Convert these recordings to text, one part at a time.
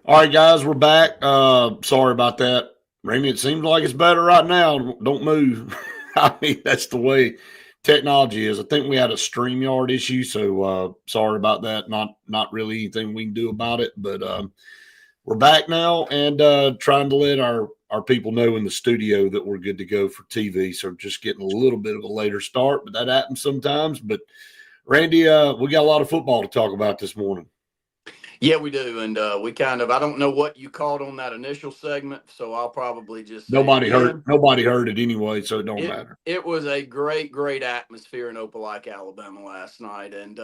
All right, guys, we're back. Sorry about that. Randy, it seems like it's better right now. Don't move. I mean, that's the way technology is. I think we had a StreamYard issue, so sorry about that. Not really anything we can do about it, but we're back now and trying to let our people know in the studio that we're good to go for TV. So just getting a little bit of a later start, but that happens sometimes. But Randy, we got a lot of football to talk about this morning. Yeah, we do. And I don't know what you caught on that initial segment, so I'll probably just say it again. Nobody heard it anyway, so it don't It matter. it was a great atmosphere in Opelika, Alabama last night. And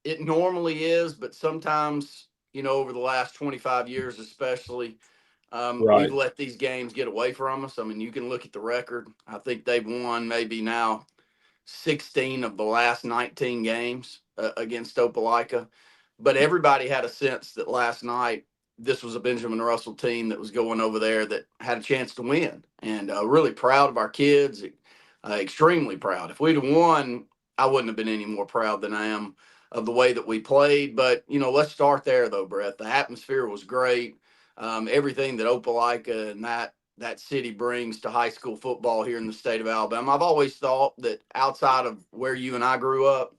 it normally is, but sometimes, over the last 25 years especially, we've Right. let these games get away from us. I mean, you can look at the record. I think they've won maybe now 16 of the last 19 games against Opelika. But everybody had a sense that last night this was a Benjamin Russell team that was going over there that had a chance to win. And really proud of our kids, extremely proud. If we'd have won, I wouldn't have been any more proud than I am of the way that we played. But, let's start there, though, Brett. The atmosphere was great. Everything that Opelika and that city brings to high school football here in the state of Alabama. I've always thought that outside of where you and I grew up,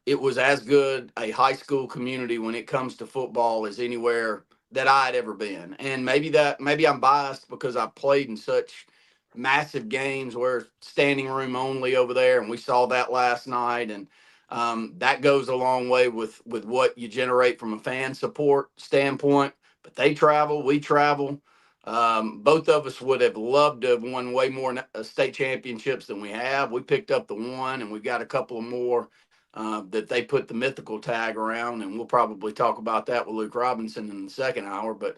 it was as good a high school community when it comes to football as anywhere that I had ever been. And maybe I'm biased because I played in such massive games where standing room only over there, and we saw that last night. And that goes a long way with what you generate from a fan support standpoint. But they travel, we travel. Both of us would have loved to have won way more state championships than we have. We picked up the one, and we've got a couple of more that they put the mythical tag around, and we'll probably talk about that with Luke Robinson in the second hour. But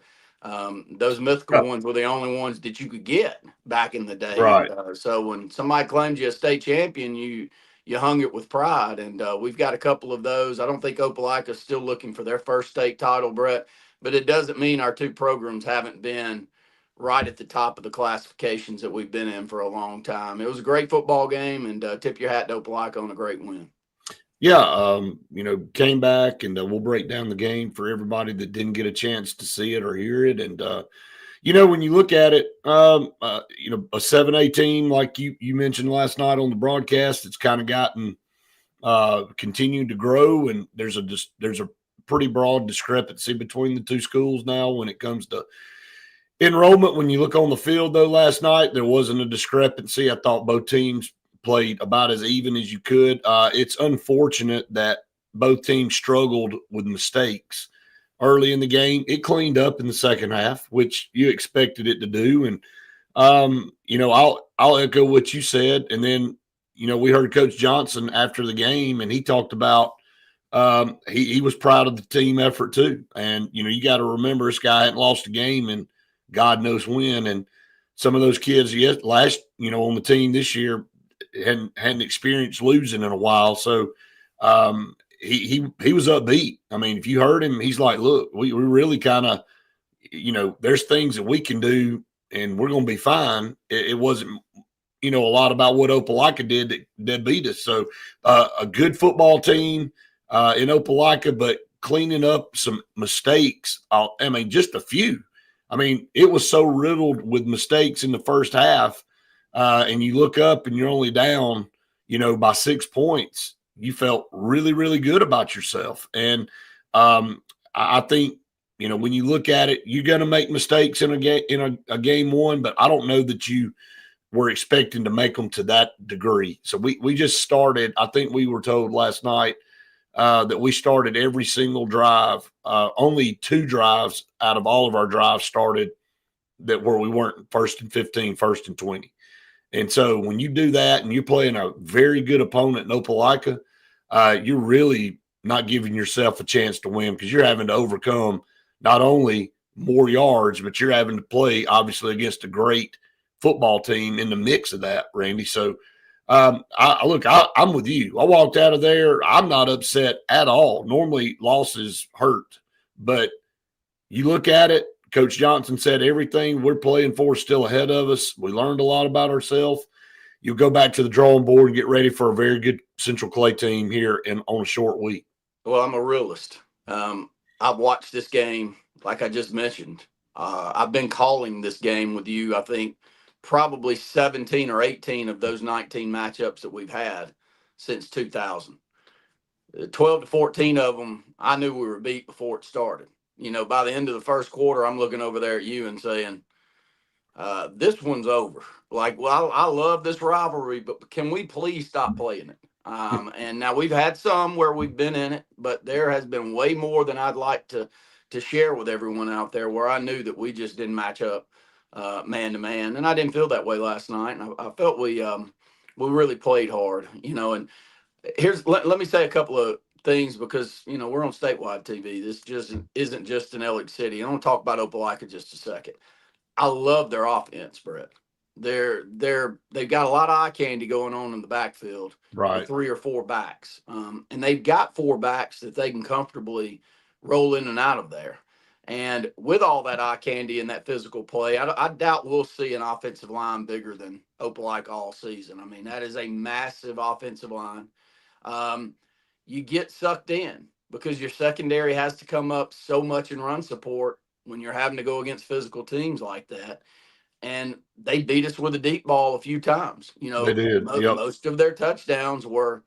those mythical Yeah, ones were the only ones that you could get back in the day, and right. so when somebody claims you a state champion, you hung it with pride, and we've got a couple of those. I don't think Opelika's still looking for their first state title, Brett, but it doesn't mean our two programs haven't been right at the top of the classifications that we've been in for a long time. It was a great football game, and tip your hat to Opelika on a great win. Yeah, came back and we'll break down the game for everybody that didn't get a chance to see it or hear it. And when you look at it, a 7A team like you mentioned last night on the broadcast, it's kind of gotten continued to grow, and there's a pretty broad discrepancy between the two schools now when it comes to enrollment. When you look on the field, though, last night there wasn't a discrepancy. I thought both teams played about as even as you could. It's unfortunate that both teams struggled with mistakes early in the game. It cleaned up in the second half, which you expected it to do. And I'll echo what you said. And then we heard Coach Johnson after the game, and he talked about he was proud of the team effort too. And you got to remember this guy hadn't lost a game in God knows when, and some of those kids last on the team this year hadn't experienced losing in a while. So he was upbeat. I mean, if you heard him, he's like, look, we really kind of, there's things that we can do and we're going to be fine. It wasn't, a lot about what Opelika did that beat us. So a good football team in Opelika, but cleaning up some mistakes. I mean, just a few. I mean, it was so riddled with mistakes in the first half. And you look up and you're only down, by 6 points. You felt really, really good about yourself. And I think, when you look at it, you're going to make mistakes in a game one, but I don't know that you were expecting to make them to that degree. So we just started. I think we were told last night that we started every single drive. Only 2 drives out of all of our drives started that where we weren't 1st and 15, 1st and 20. And so when you do that and you're playing a very good opponent in Opelika, you're really not giving yourself a chance to win because you're having to overcome not only more yards, but you're having to play obviously against a great football team in the mix of that, Randy. So I'm with you. I walked out of there. I'm not upset at all. Normally losses hurt, but you look at it, Coach Johnson said everything we're playing for is still ahead of us. We learned a lot about ourselves. You'll go back to the drawing board and get ready for a very good Central Clay team here on a short week. Well, I'm a realist. I've watched this game like I just mentioned, I've been calling this game with you, I think, probably 17 or 18 of those 19 matchups that we've had since 2000. 12 to 14 of them, I knew we were beat before it started. By the end of the first quarter, I'm looking over there at you and saying, this one's over. Like, well, I love this rivalry, but can we please stop playing it? And now we've had some where we've been in it, but there has been way more than I'd like to share with everyone out there where I knew that we just didn't match up man to man. And I didn't feel that way last night. And I felt we really played hard, and let me say a couple of things because we're on statewide TV. This just isn't just in Elliott City. I want to talk about Opelika just a second. I love their offense, Brett. They've got a lot of eye candy going on in the backfield, Right. with 3 or 4 backs, and they've got 4 backs that they can comfortably roll in and out of there. And with all that eye candy and that physical play, I doubt we'll see an offensive line bigger than Opelika all season. I mean, that is a massive offensive line. You get sucked in because your secondary has to come up so much in run support when you're having to go against physical teams like that. And they beat us with a deep ball a few times. They did. Most of their touchdowns were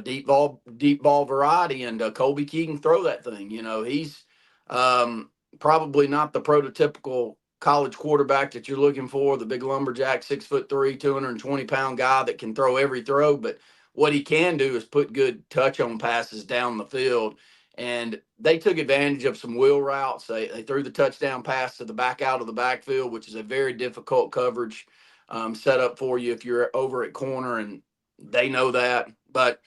deep ball variety, and Colby Key can throw that thing. He's probably not the prototypical college quarterback that you're looking for, the big lumberjack, 6'3", 220-pound guy that can throw every throw. But what he can do is put good touch on passes down the field. And they took advantage of some wheel routes. They threw the touchdown pass to the back out of the backfield, which is a very difficult coverage setup for you if you're over at corner, and they know that. But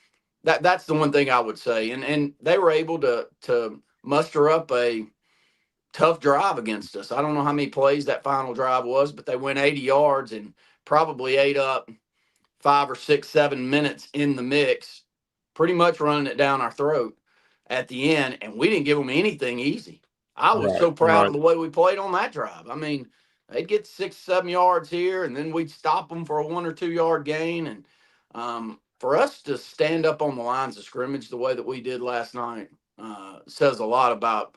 that's the one thing I would say. And they were able to muster up a tough drive against us. I don't know how many plays that final drive was, but they went 80 yards and probably ate up 5 or 6, 7 minutes in the mix, pretty much running it down our throat at the end, and we didn't give them anything easy. I was so proud of the way we played on that drive. I mean, they'd get 6, 7 yards here, and then we'd stop them for a 1 or 2 yard gain. And for us to stand up on the lines of scrimmage the way that we did last night says a lot about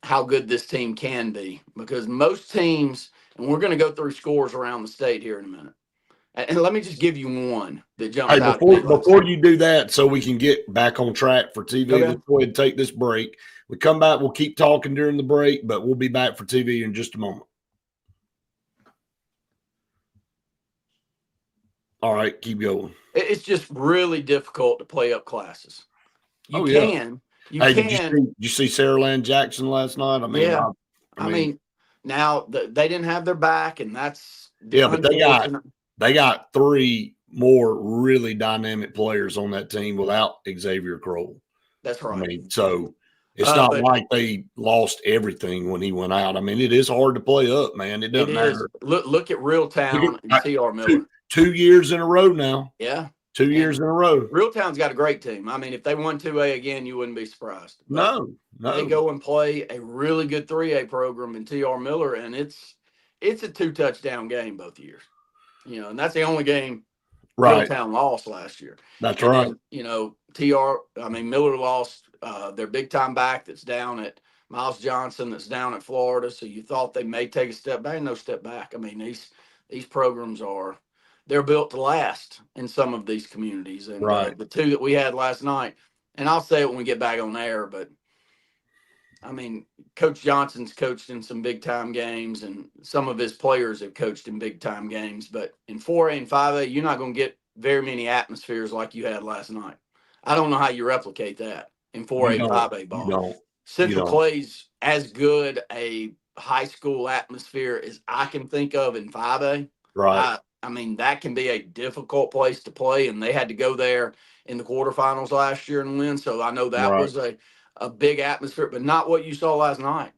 how good this team can be. Because most teams, and we're going to go through scores around the state here in a minute. And let me just give you one that jumps out. Before you do that, so we can get back on track for TV, Okay. Let's go ahead and take this break. We come back, we'll keep talking during the break, but we'll be back for TV in just a moment. All right, keep going. It's just really difficult to play up classes. You can. Did you see Sarah Land Jackson last night? I mean, yeah. I mean, now they didn't have their back, and that's but they got 3 more really dynamic players on that team without Xavier Kroll. That's right. I mean, so it's not like they lost everything when he went out. I mean, it is hard to play up, man. It doesn't matter. Look at Reeltown and T.R. Miller. 2 years in a row now. Yeah. 2 years in a row. Reeltown's got a great team. I mean, if they won 2A again, you wouldn't be surprised. No. They go and play a really good 3A program in T.R. Miller, and it's a 2-touchdown game both years. And that's the only game Reeltown lost last year. That's right. Then, Miller lost their big-time back that's down at Miles Johnson, that's down at Florida. So you thought they may take a step back. No step back. I mean, these programs they're built to last in some of these communities. And the 2 that we had last night, and I'll say it when we get back on air, but I mean, Coach Johnson's coached in some big-time games, and some of his players have coached in big-time games. But in 4A and 5A, you're not going to get very many atmospheres like you had last night. I don't know how you replicate that in 4A and 5A ball. Central plays as good a high school atmosphere as I can think of in 5A. Right. I mean, that can be a difficult place to play, and they had to go there in the quarterfinals last year and win. So I know that was a big atmosphere, but not what you saw last night.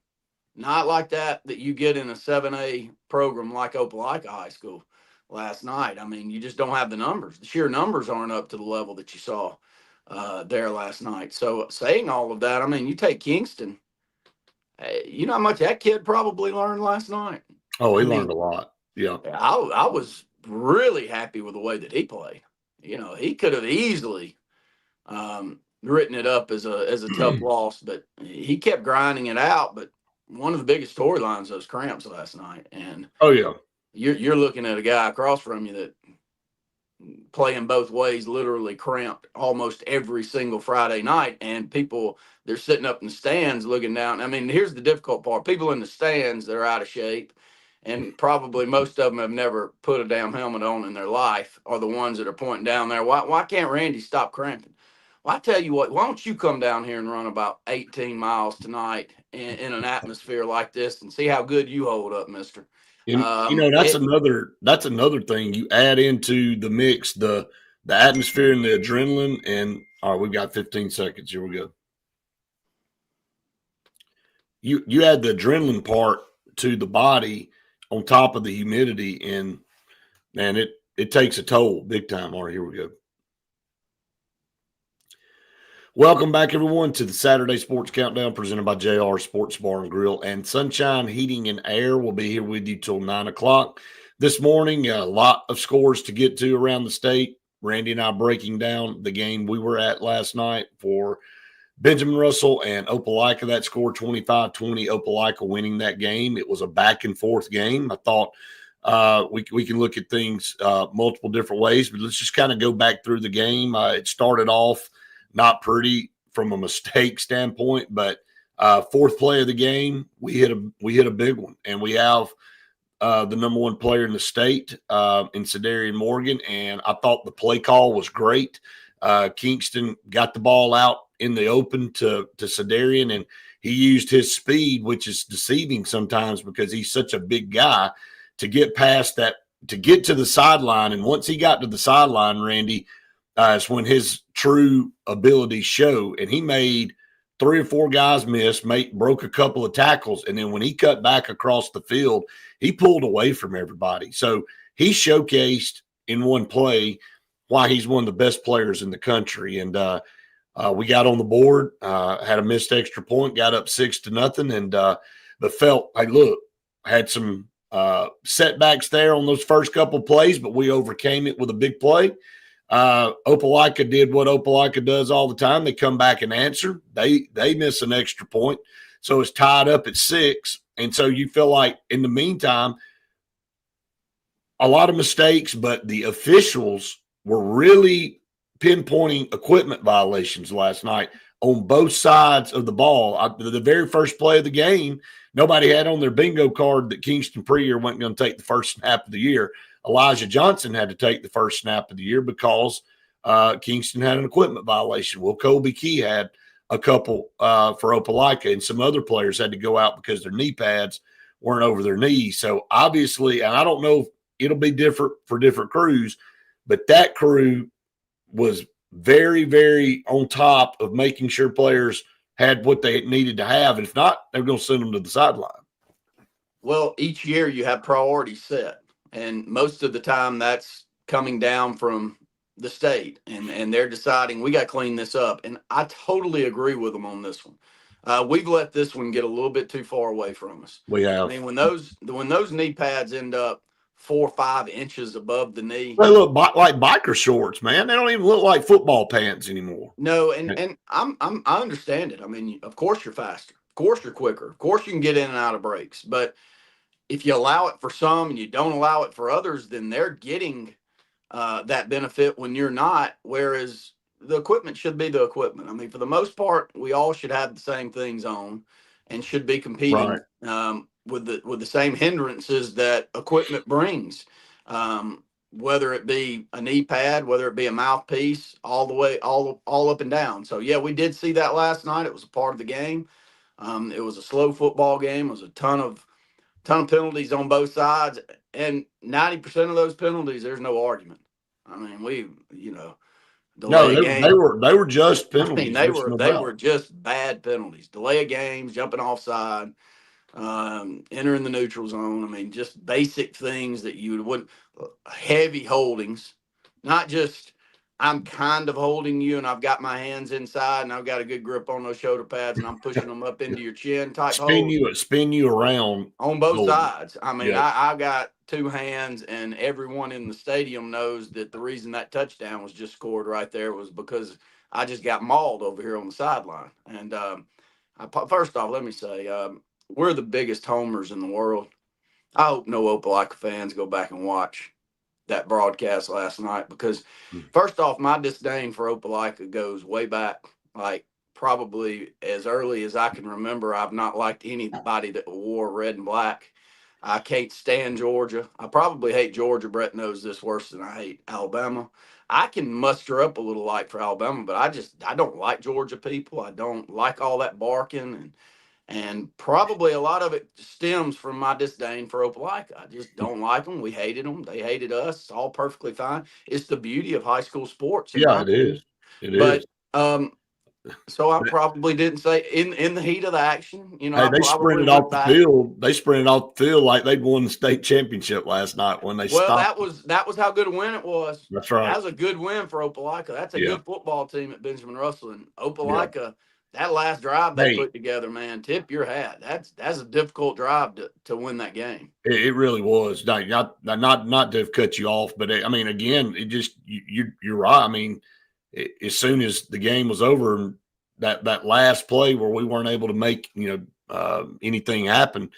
Not like that you get in a 7A program like Opelika High School last night. I mean, you just don't have the numbers. The sheer numbers aren't up to the level that you saw there last night. So saying all of that, I mean, you take Kingston. You know how much that kid probably learned last night? Oh, he learned a lot. Yeah. I was really happy with the way that he played. He could have easily written it up as a tough loss, but he kept grinding it out. But one of the biggest storylines, those cramps last night. And Oh yeah. you're looking at a guy across from you that playing both ways, literally cramped almost every single Friday night. And people, they're sitting up in the stands looking down. I mean, here's the difficult part. People in the stands that are out of shape, and probably most of them have never put a damn helmet on in their life, are the ones that are pointing down there. Why can't Randy stop cramping? Well, I tell you what, why don't you come down here and run about 18 miles tonight in an atmosphere like this and see how good you hold up, mister? And that's another thing you add into the mix, the atmosphere and the adrenaline. And all right, we've got 15 seconds. Here we go. You add the adrenaline part to the body on top of the humidity, and man, it takes a toll big time. All right, here we go. Welcome back, everyone, to the Saturday Sports Countdown presented by JR Sports Bar and Grill and Sunshine Heating and Air. We'll be here with you till 9 o'clock this morning. A lot of scores to get to around the state. Randy and I breaking down the game we were at last night for Benjamin Russell and Opelika. That scored 25-20, Opelika winning that game. It was a back-and-forth game. I thought we can look at things multiple different ways, but let's just kind of go back through the game. It started off not pretty from a mistake standpoint, but fourth play of the game, we hit a big one, and we have the number one player in the state in Cedarian Morgan, and I thought the play call was great. Kingston got the ball out in the open to Cedarian, and he used his speed, which is deceiving sometimes because he's such a big guy, to get past that, to get to the sideline. And once he got to the sideline, Randy, is when his true abilities show. And he made 3 or 4 guys miss, broke a couple of tackles. And then when he cut back across the field, he pulled away from everybody. So he showcased in one play why he's one of the best players in the country. And we got on the board, had a missed extra point, got up 6-0. And but felt, hey, look, had some setbacks there on those first couple of plays, but we overcame it with a big play. Opelika did what Opelika does all the time. They come back and answer. They miss an extra point. So it's tied up at 6. And so you feel like in the meantime, a lot of mistakes, but the officials were really pinpointing equipment violations last night on both sides of the ball. The very first play of the game, nobody had on their bingo card that Kingston Prior wasn't going to take the first snap of the year. Elijah Johnson had to take the first snap of the year because Kingston had an equipment violation. Well, Colby Key had a couple for Opelika, and some other players had to go out because their knee pads weren't over their knees. So obviously, and I don't know if it'll be different for different crews, but that crew was very, very on top of making sure players had what they needed to have. And if not, they're going to send them to the sideline. Well, each year you have priorities set. And most of the time that's coming down from the state, and they're deciding we got to clean this up. And I totally agree with them on this one. We've let this one get a little bit too far away from us. We have. I mean, when those knee pads end up 4 or 5 inches above the knee, they look like biker shorts, man. They don't even look like football pants anymore. No, and I understand it. I mean, of course you're faster, of course you're quicker, of course you can get in and out of breaks, but if you allow it for some and you don't allow it for others, then they're getting that benefit when you're not. Whereas the equipment should be the equipment. I mean, for the most part, we all should have the same things on and should be competing with the same hindrances that equipment brings. Whether it be a knee pad, whether it be a mouthpiece, all the way, all up and down. So yeah, we did see that last night. It was a part of the game. It was a slow football game. It was a ton of penalties on both sides, and 90% of those penalties, there's no argument. I mean, they were just penalties. I mean, they were just bad penalties. Delay of games, jumping offside, entering the neutral zone. I mean, just basic things that you wouldn't. Heavy holdings, not just I'm kind of holding you and I've got my hands inside and I've got a good grip on those shoulder pads and I'm pushing them up into your chin type spin you around on both sides. I mean, yeah. I've got 2 hands, and everyone in the stadium knows that the reason that touchdown was just scored right there was because I just got mauled over here on the sideline. And first off, let me say, we're the biggest homers in the world. I hope no Opelika fans go back and watch that broadcast last night because, first off, my disdain for Opelika goes way back, like probably as early as I can remember. I've not liked anybody that wore red and black. I can't stand Georgia. I probably hate Georgia. Brett knows this worse than I hate Alabama. I can muster up a little like for Alabama, but I don't like Georgia people. I don't like all that barking and probably a lot of it stems from my disdain for Opelika. I just don't like them. We hated them. They hated us. It's all perfectly fine. It's the beauty of high school sports, in Yeah, my it opinion. is. It But is. so I probably didn't say in the heat of the action. Hey, I they probably sprinted went off the back. field. They sprinted off the field like they'd won the state championship last night when they Well, stopped. that was how good a win it was. That's right. That was a good win for Opelika. That's a Yeah. good football team at Benjamin Russell. And Yeah. Opelika, that last drive they Hey, put together, man, tip your hat. That's a difficult drive to win that game. it really was. Not to have cut you off, but I mean, again, it just you're right. I mean, as soon as the game was over, that last play where we weren't able to make anything happen,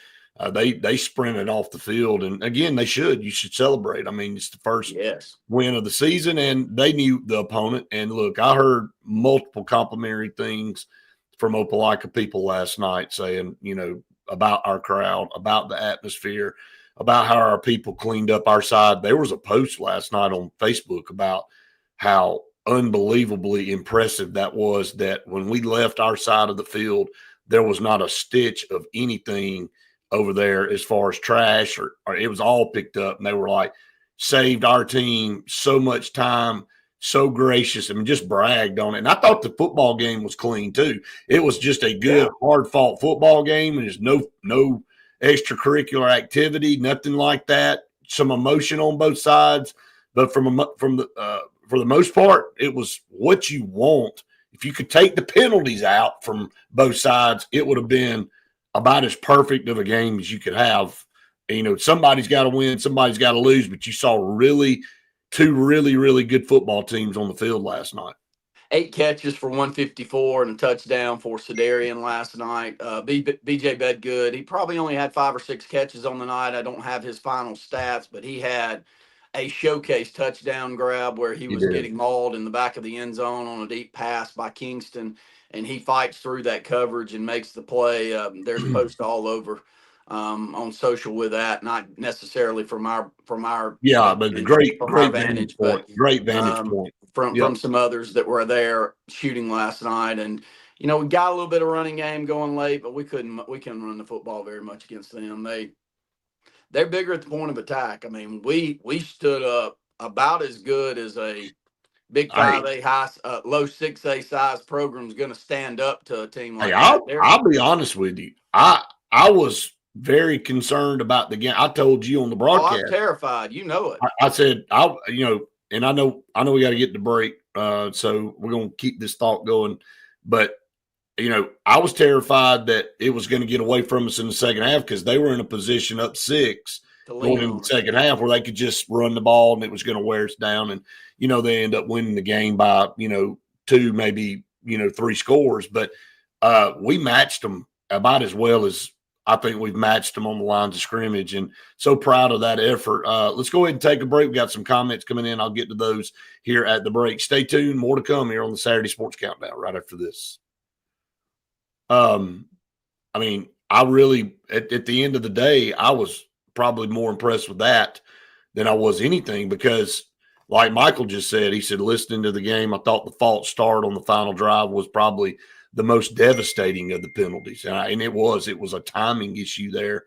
they sprinted off the field, and again, they should. You should celebrate. I mean, it's the first win of the season, and they knew the opponent. And look, I heard multiple complimentary things from Opelika people last night saying, about our crowd, about the atmosphere, about how our people cleaned up our side. There was a post last night on Facebook about how unbelievably impressive that was, that when we left our side of the field, there was not a stitch of anything over there as far as trash or it was all picked up. And they were like, saved our team so much time, so gracious, and just bragged on it. And I thought the football game was clean too. It was just a good, hard-fought football game, and there's no extracurricular activity, nothing like that. Some emotion on both sides, but for the most part, it was what you want. If you could take the penalties out from both sides, it would have been about as perfect of a game as you could have. Somebody's got to win, somebody's got to lose, but you saw two really, really good football teams on the field last night. 8 catches for 154 and a touchdown for Sedarian last night. BJ Bedgood, he probably only had 5 or 6 catches on the night. I don't have his final stats, but he had a showcase touchdown grab where he was getting mauled in the back of the end zone on a deep pass by Kingston, and he fights through that coverage and makes the play. There's posts all over on social with that, not necessarily from our but great vantage point. Great vantage point from some others that were there shooting last night. And we got a little bit of running game going late, but we couldn't run the football very much against them. They're bigger at the point of attack. I mean, we stood up about as good as a big 5A high, low 6A size program is going to stand up to a team like that. I'll be honest with you. I was very concerned about the game. I told you on the broadcast. I was terrified. You know it. I said, and I know we got to get the break, so we're going to keep this thought going. But I was terrified that it was going to get away from us in the second half because they were in a position up 6 going in the second half where they could just run the ball and it was going to wear us down. And they end up winning the game by 2, maybe 3 scores. But we matched them about as well as I think we've matched them on the lines of scrimmage, and so proud of that effort. Let's go ahead and take a break. We got some comments coming in. I'll get to those here at the break. Stay tuned. More to come here on the Saturday Sports Countdown right after this. I mean, I really, at the end of the day, I was probably more impressed with that than I was anything because, like Michael just said, he said, listening to the game, I thought the false start on the final drive was probably the most devastating of the penalties. And it was a timing issue there.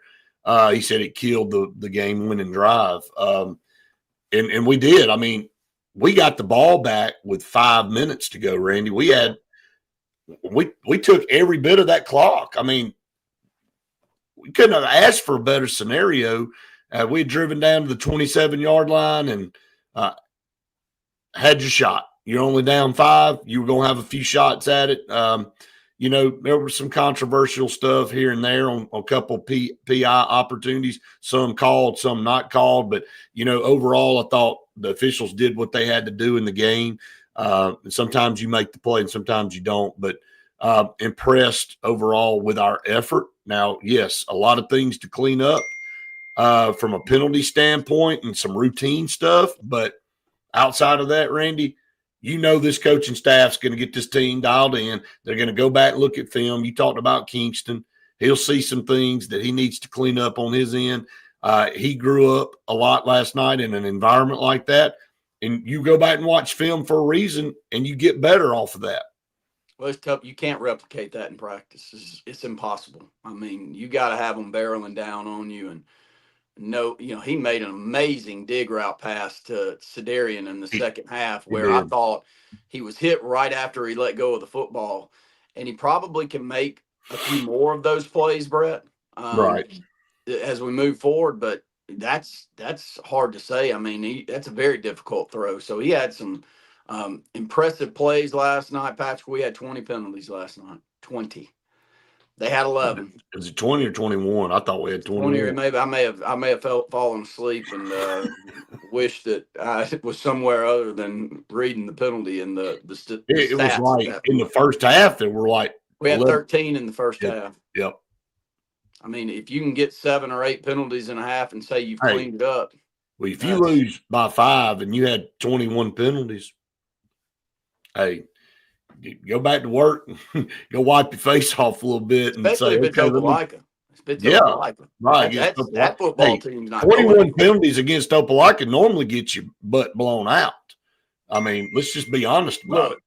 He said it killed the game-winning drive. And we did. I mean, we got the ball back with 5 minutes to go, Randy. We took every bit of that clock. I mean, we couldn't have asked for a better scenario. We had driven down to the 27-yard line and had your shot. You're only down 5. You were going to have a few shots at it. There was some controversial stuff here and there on a couple PI opportunities, some called, some not called. But, overall, I thought the officials did what they had to do in the game. And sometimes you make the play and sometimes you don't. But impressed overall with our effort. Now, yes, a lot of things to clean up from a penalty standpoint and some routine stuff. But outside of that, Randy, you know this coaching staff's going to get this team dialed in. They're going to go back and look at film. You talked about Kingston. He'll see some things that he needs to clean up on his end. He grew up a lot last night in an environment like that. And you go back and watch film for a reason, and you get better off of that. Well, it's tough. You can't replicate that in practice. It's impossible. I mean, you got to have them barreling down on you. And he made an amazing dig route pass to Sedarian in the second half where I thought he was hit right after he let go of the football. And he probably can make a few more of those plays, Brett, Right. as we move forward. But that's hard to say. I mean, that's a very difficult throw. So he had some impressive plays last night, Patrick. We had 20 penalties last night. 20. They had 11. Is it 20 or 21? I thought we had 21. 20 or maybe I may have fallen asleep and wished that I was somewhere other than reading the penalty and the stats. It was like in the first half there were like we had 13 in the first half. Yep. I mean, if you can get 7 or 8 penalties in a half and say you've cleaned it up. Well, if you lose by 5 and you had 21 penalties, hey, go back to work, go wipe your face off a little bit, and especially if it's Opelika. Right. That football team's not 21 penalties against Opelika normally gets your butt blown out. I mean, let's just be honest about it.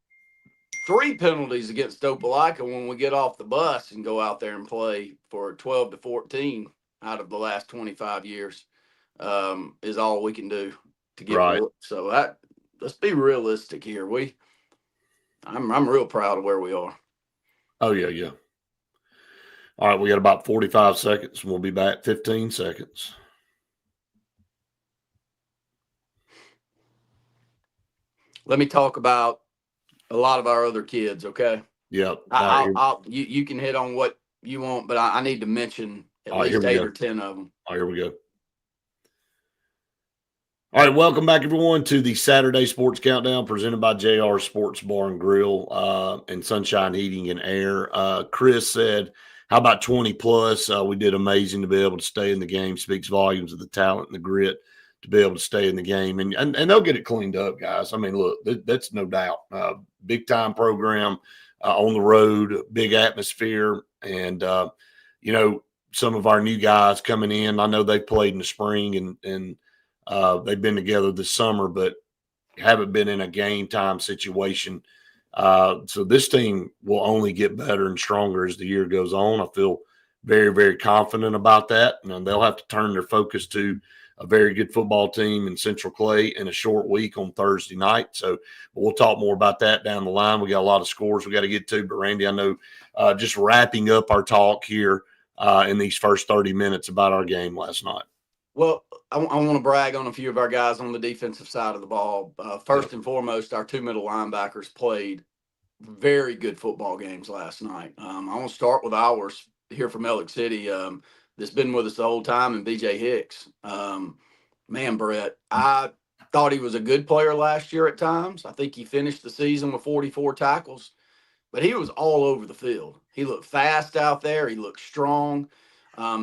3 penalties against Opelika when we get off the bus and go out there and play for 12 to 14 out of the last 25 years is all we can do to get right. So let's be realistic here. I'm real proud of where we are. Oh, yeah. All right, we got about 45 seconds, and we'll be back 15 seconds. Let me talk about a lot of our other kids, okay? Yeah. You can hit on what you want, but I need to mention at least 8 or 10 of them. All right, here we go. All right, welcome back, everyone, to the Saturday Sports Countdown presented by JR Sports Bar and Grill and Sunshine Heating and Air. Chris said, how about 20 plus? We did amazing to be able to stay in the game. Speaks volumes of the talent and the grit to be able to stay in the game. And they'll get it cleaned up, guys. I mean, look, that's no doubt. Big-time program on the road, big atmosphere. And, some of our new guys coming in, I know they played in the spring and they've been together this summer, but haven't been in a game time situation. So this team will only get better and stronger as the year goes on. I feel very, very confident about that. And they'll have to turn their focus to a very good football team in Central Clay in a short week on Thursday night. So we'll talk more about that down the line. We got a lot of scores we got to get to. But, Randy, I know just wrapping up our talk here in these first 30 minutes about our game last night. Well, I want to brag on a few of our guys on the defensive side of the ball. First and foremost, our 2 middle linebackers played very good football games last night. I want to start with ours here from Ellick City that's been with us the whole time, and BJ Hicks. Man, Brett, I thought he was a good player last year at times. I think he finished the season with 44 tackles, but he was all over the field. He looked fast out there. He looked strong.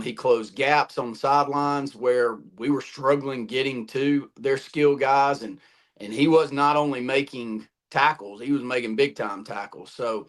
He closed gaps on the sidelines where we were struggling getting to their skill guys. And he was not only making tackles, he was making big time tackles. So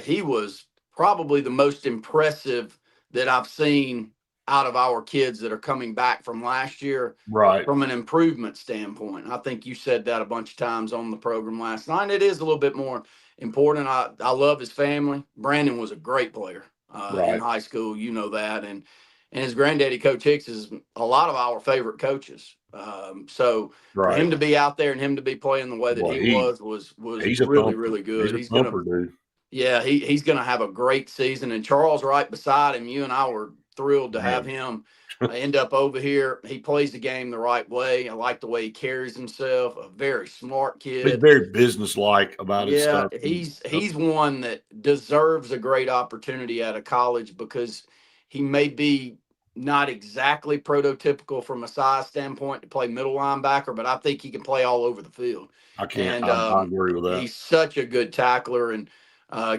he was probably the most impressive that I've seen out of our kids that are coming back from last year, right? From an improvement standpoint. I think you said that a bunch of times on the program last night. It is a little bit more important. I love his family. Brandon was a great player. In high school, you know that, and his granddaddy, Coach Hicks, is a lot of our favorite coaches. So for him to be out there and him to be playing the way that he was really, really good. He's gonna, he's gonna have a great season. And Charles right beside him. You and I were thrilled to have him end up over here. He plays the game the right way. I like the way he carries himself. A very smart kid. He's very businesslike about his stuff. He's one that deserves a great opportunity at a college because he may be not exactly prototypical from a size standpoint to play middle linebacker, but I think he can play all over the field. I agree with that. He's such a good tackler, and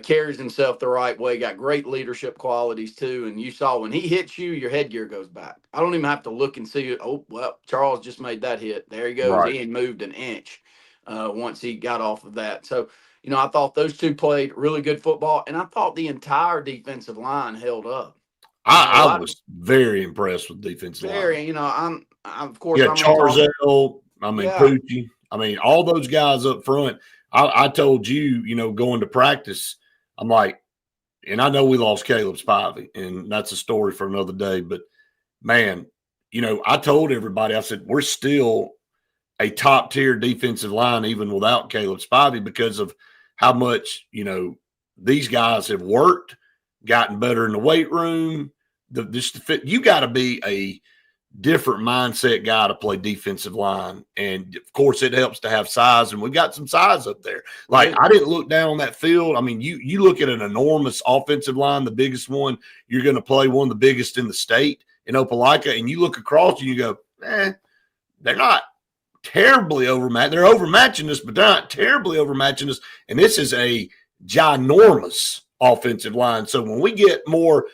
carries himself the right way, got great leadership qualities too. And you saw when he hits you, your headgear goes back. I don't even have to look and see it. Oh, well, Charles just made that hit. There he goes. Right. He ain't moved an inch once he got off of that. So, I thought those two played really good football, and I thought the entire defensive line held up. I was very impressed with defensive line. Very, I'm of course, Yeah, I'm Charzell, Yeah. Poochie. All those guys up front. I told you, going to practice, I'm like, and I know we lost Caleb Spivey, and that's a story for another day. But man, I told everybody, I said, we're still a top tier defensive line, even without Caleb Spivey, because of how much, these guys have worked, gotten better in the weight room. You got to be a different mindset guy to play defensive line. And of course it helps to have size, and we got some size up there. Like, I didn't look down on that field. I mean, you look at an enormous offensive line, the biggest one, you're going to play one of the biggest in the state in Opelika, and you look across and you go, they're not terribly overmatched. They're overmatching us, but they're not terribly overmatching us. And this is a ginormous offensive line. So when we get more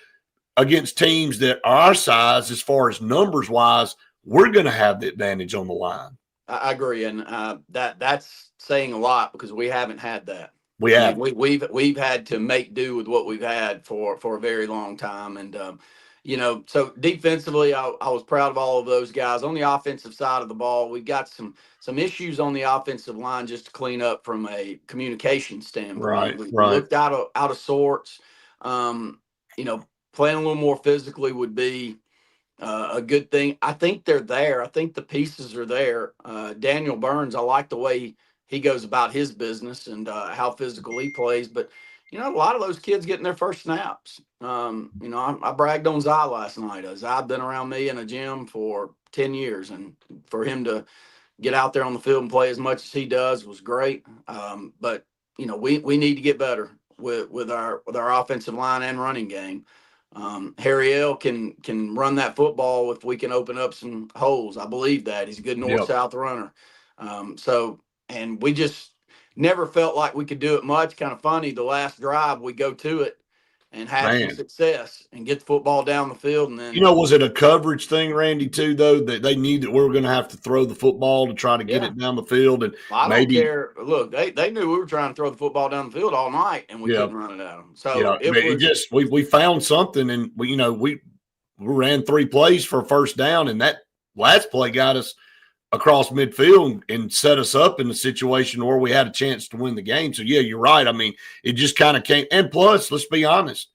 against teams that are our size, as far as numbers wise, we're going to have the advantage on the line. I agree, and that's saying a lot because we haven't had that. We've had to make do with what we've had for a very long time, and so defensively, I was proud of all of those guys. On the offensive side of the ball, we've got some issues on the offensive line just to clean up from a communication standpoint. We looked out of sorts. Playing a little more physically would be a good thing. I think they're there. I think the pieces are there. Daniel Burns, I like the way he goes about his business and how physical he plays. But, a lot of those kids getting their first snaps. I bragged on Zai last night. Zai been around me in a gym for 10 years. And for him to get out there on the field and play as much as he does was great. But, we need to get better with our offensive line and running game. Harry L can run that football if we can open up some holes. I believe that he's a good north-south runner. And we just never felt like we could do it much. Kind of funny. The last drive we go to it and have some success and get the football down the field. And then, was it a coverage thing, Randy, too, though, that they knew that we were going to have to throw the football to try to get it down the field? And I don't care. Look, they knew we were trying to throw the football down the field all night, and we couldn't run it at them. So we found something, and we ran 3 plays for a first down, and that last play got us across midfield and set us up in a situation where we had a chance to win the game. So, yeah, you're right. I mean, it just kind of came. And plus, let's be honest,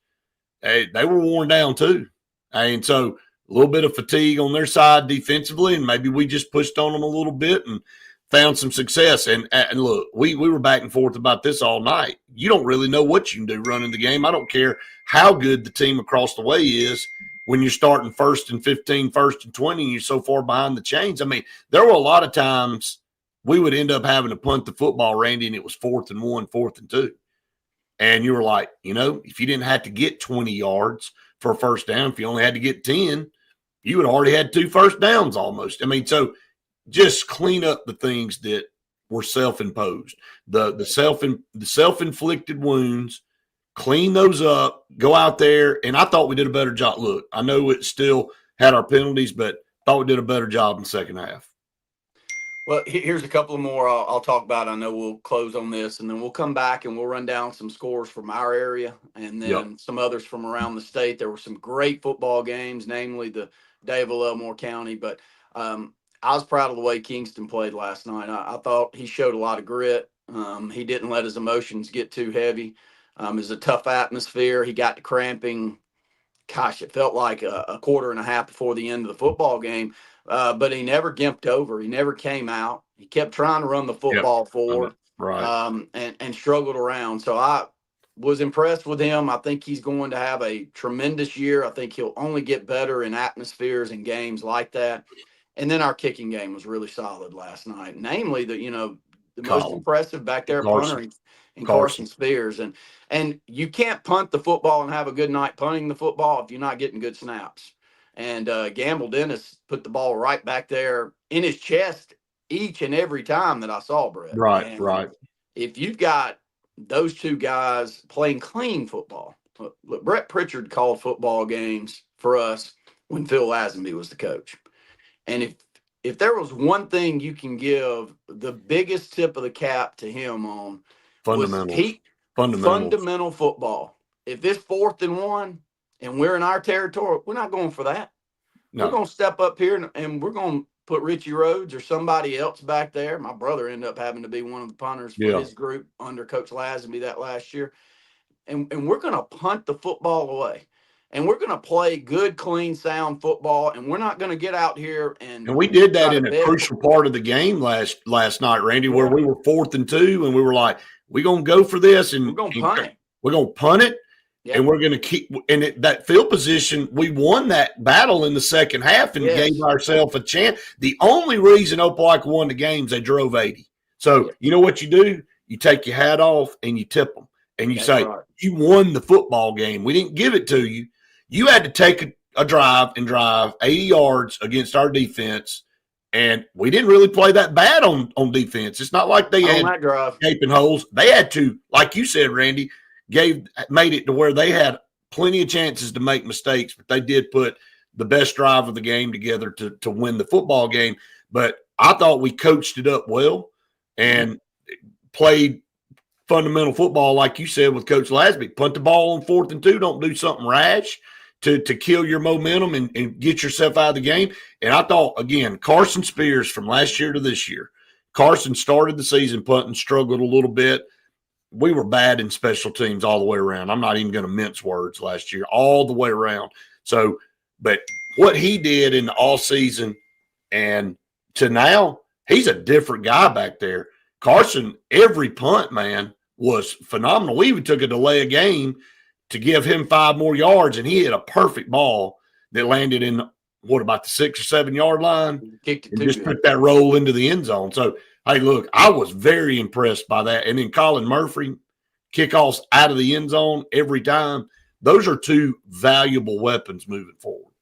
they were worn down too. And so a little bit of fatigue on their side defensively, and maybe we just pushed on them a little bit and found some success. And look, we were back and forth about this all night. You don't really know what you can do running the game. I don't care how good the team across the way is. When you're starting 1st and 15, 1st and 20, and you're so far behind the chains. I mean, there were a lot of times we would end up having to punt the football, Randy, and it was 4th and 1, 4th and 2. And you were like, if you didn't have to get 20 yards for a first down, if you only had to get 10, you would have already had 2 first downs almost. I mean, so just clean up the things that were self-imposed, the self-inflicted wounds. Clean those up, go out there, and I thought we did a better job. Look, I know it still had our penalties, but thought we did a better job in the second half. Well, here's a couple of more I'll talk about. I know we'll close on this, and then we'll come back and we'll run down some scores from our area and then some others from around the state. There were some great football games, namely the Davie-Elmore County, but I was proud of the way Kingston played last night. I thought he showed a lot of grit. He didn't let his emotions get too heavy. It was a tough atmosphere. He got to cramping. Gosh, it felt like a quarter and a half before the end of the football game. But he never gimped over. He never came out. He kept trying to run the football forward, and struggled around. So I was impressed with him. I think he's going to have a tremendous year. I think he'll only get better in atmospheres and games like that. And then our kicking game was really solid last night. Namely, the most impressive back there punter and Carson Spears. And you can't punt the football and have a good night punting the football if you're not getting good snaps. And Gamble Dennis put the ball right back there in his chest each and every time that I saw, Brett. Right. If you've got those two guys playing clean football. Look, Brett Pritchard called football games for us when Phil Lazenby was the coach. And if there was one thing you can give the biggest tip of the cap to him on was fundamental football. If it's 4th and 1 and we're in our territory, we're not going for that. No. We're going to step up here and we're going to put Richie Rhodes or somebody else back there. My brother ended up having to be one of the punters for his group under Coach Lazenby that last year. And we're going to punt the football away. And we're going to play good, clean, sound football. And we're not going to get out here and we did that in a crucial part of the game last night, Randy, where we were 4th and 2, and we were like, we're going to go for this. And we're going to punt it. We're going to punt it. Yep. And we're going to keep – and that field position, we won that battle in the second half and gave ourselves a chance. The only reason Opelika won the game is they drove 80. So you know what you do? You take your hat off and you tip them. And you say, you won the football game. We didn't give it to you. You had to take a drive 80 yards against our defense, and we didn't really play that bad on defense. It's not like they had gaping holes. They had to, like you said, Randy – made it to where they had plenty of chances to make mistakes, but they did put the best drive of the game together to win the football game. But I thought we coached it up well and played fundamental football, like you said, with Coach Lazenby. Punt the ball on 4th and 2. Don't do something rash to kill your momentum and get yourself out of the game. And I thought, again, Carson Spears from last year to this year, Carson started the season punting, struggled a little bit. We were bad in special teams all the way around. I'm not even going to mince words last year, all the way around. So, but what he did in the all season and to now, he's a different guy back there. Carson, every punt, man, was phenomenal. We even took a delay of game to give him 5 more yards, and he hit a perfect ball that landed in, what, about the 6 or 7 yard line? Kicked it and just put that roll into the end zone. So, hey, look, I was very impressed by that. And then Colin Murphy, kickoffs out of the end zone every time. Those are 2 valuable weapons moving forward.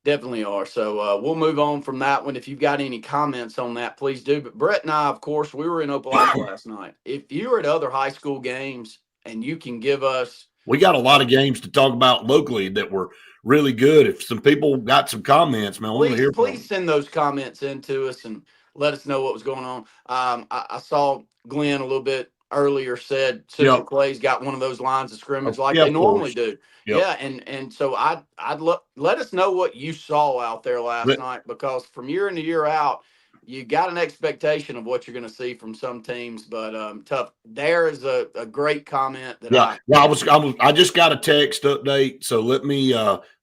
Definitely are. So we'll move on from that one. If you've got any comments on that, please do. But Brett and I, of course, we were in Opelika last night. If you were at other high school games and you can give us – we got a lot of games to talk about locally that were really good. If some people got some comments, man, I want to hear from them. Please send those comments in to us and let us know what was going on. I saw Glenn a little bit earlier said Central Clay's got one of those lines of scrimmage like they normally do. Yep. Yeah, and so I'd let us know what you saw out there last night, because from year in to year out, you got an expectation of what you're going to see from some teams, but tough. There is a great comment that I just got a text update, so let me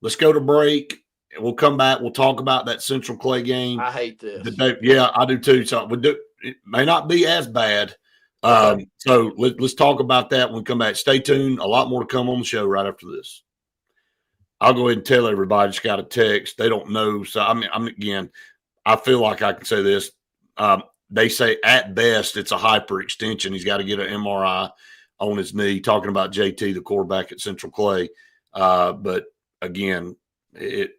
let's go to break. We'll come back. We'll talk about that Central Clay game. I hate this. I do too. So it may not be as bad. So let's talk about that when we come back. Stay tuned. A lot more to come on the show right after this. I'll go ahead and tell everybody. I just got a text. They don't know. So again, I feel like I can say this. They say at best it's a hyperextension. He's got to get an MRI on his knee. Talking about JT, the quarterback at Central Clay. But again, they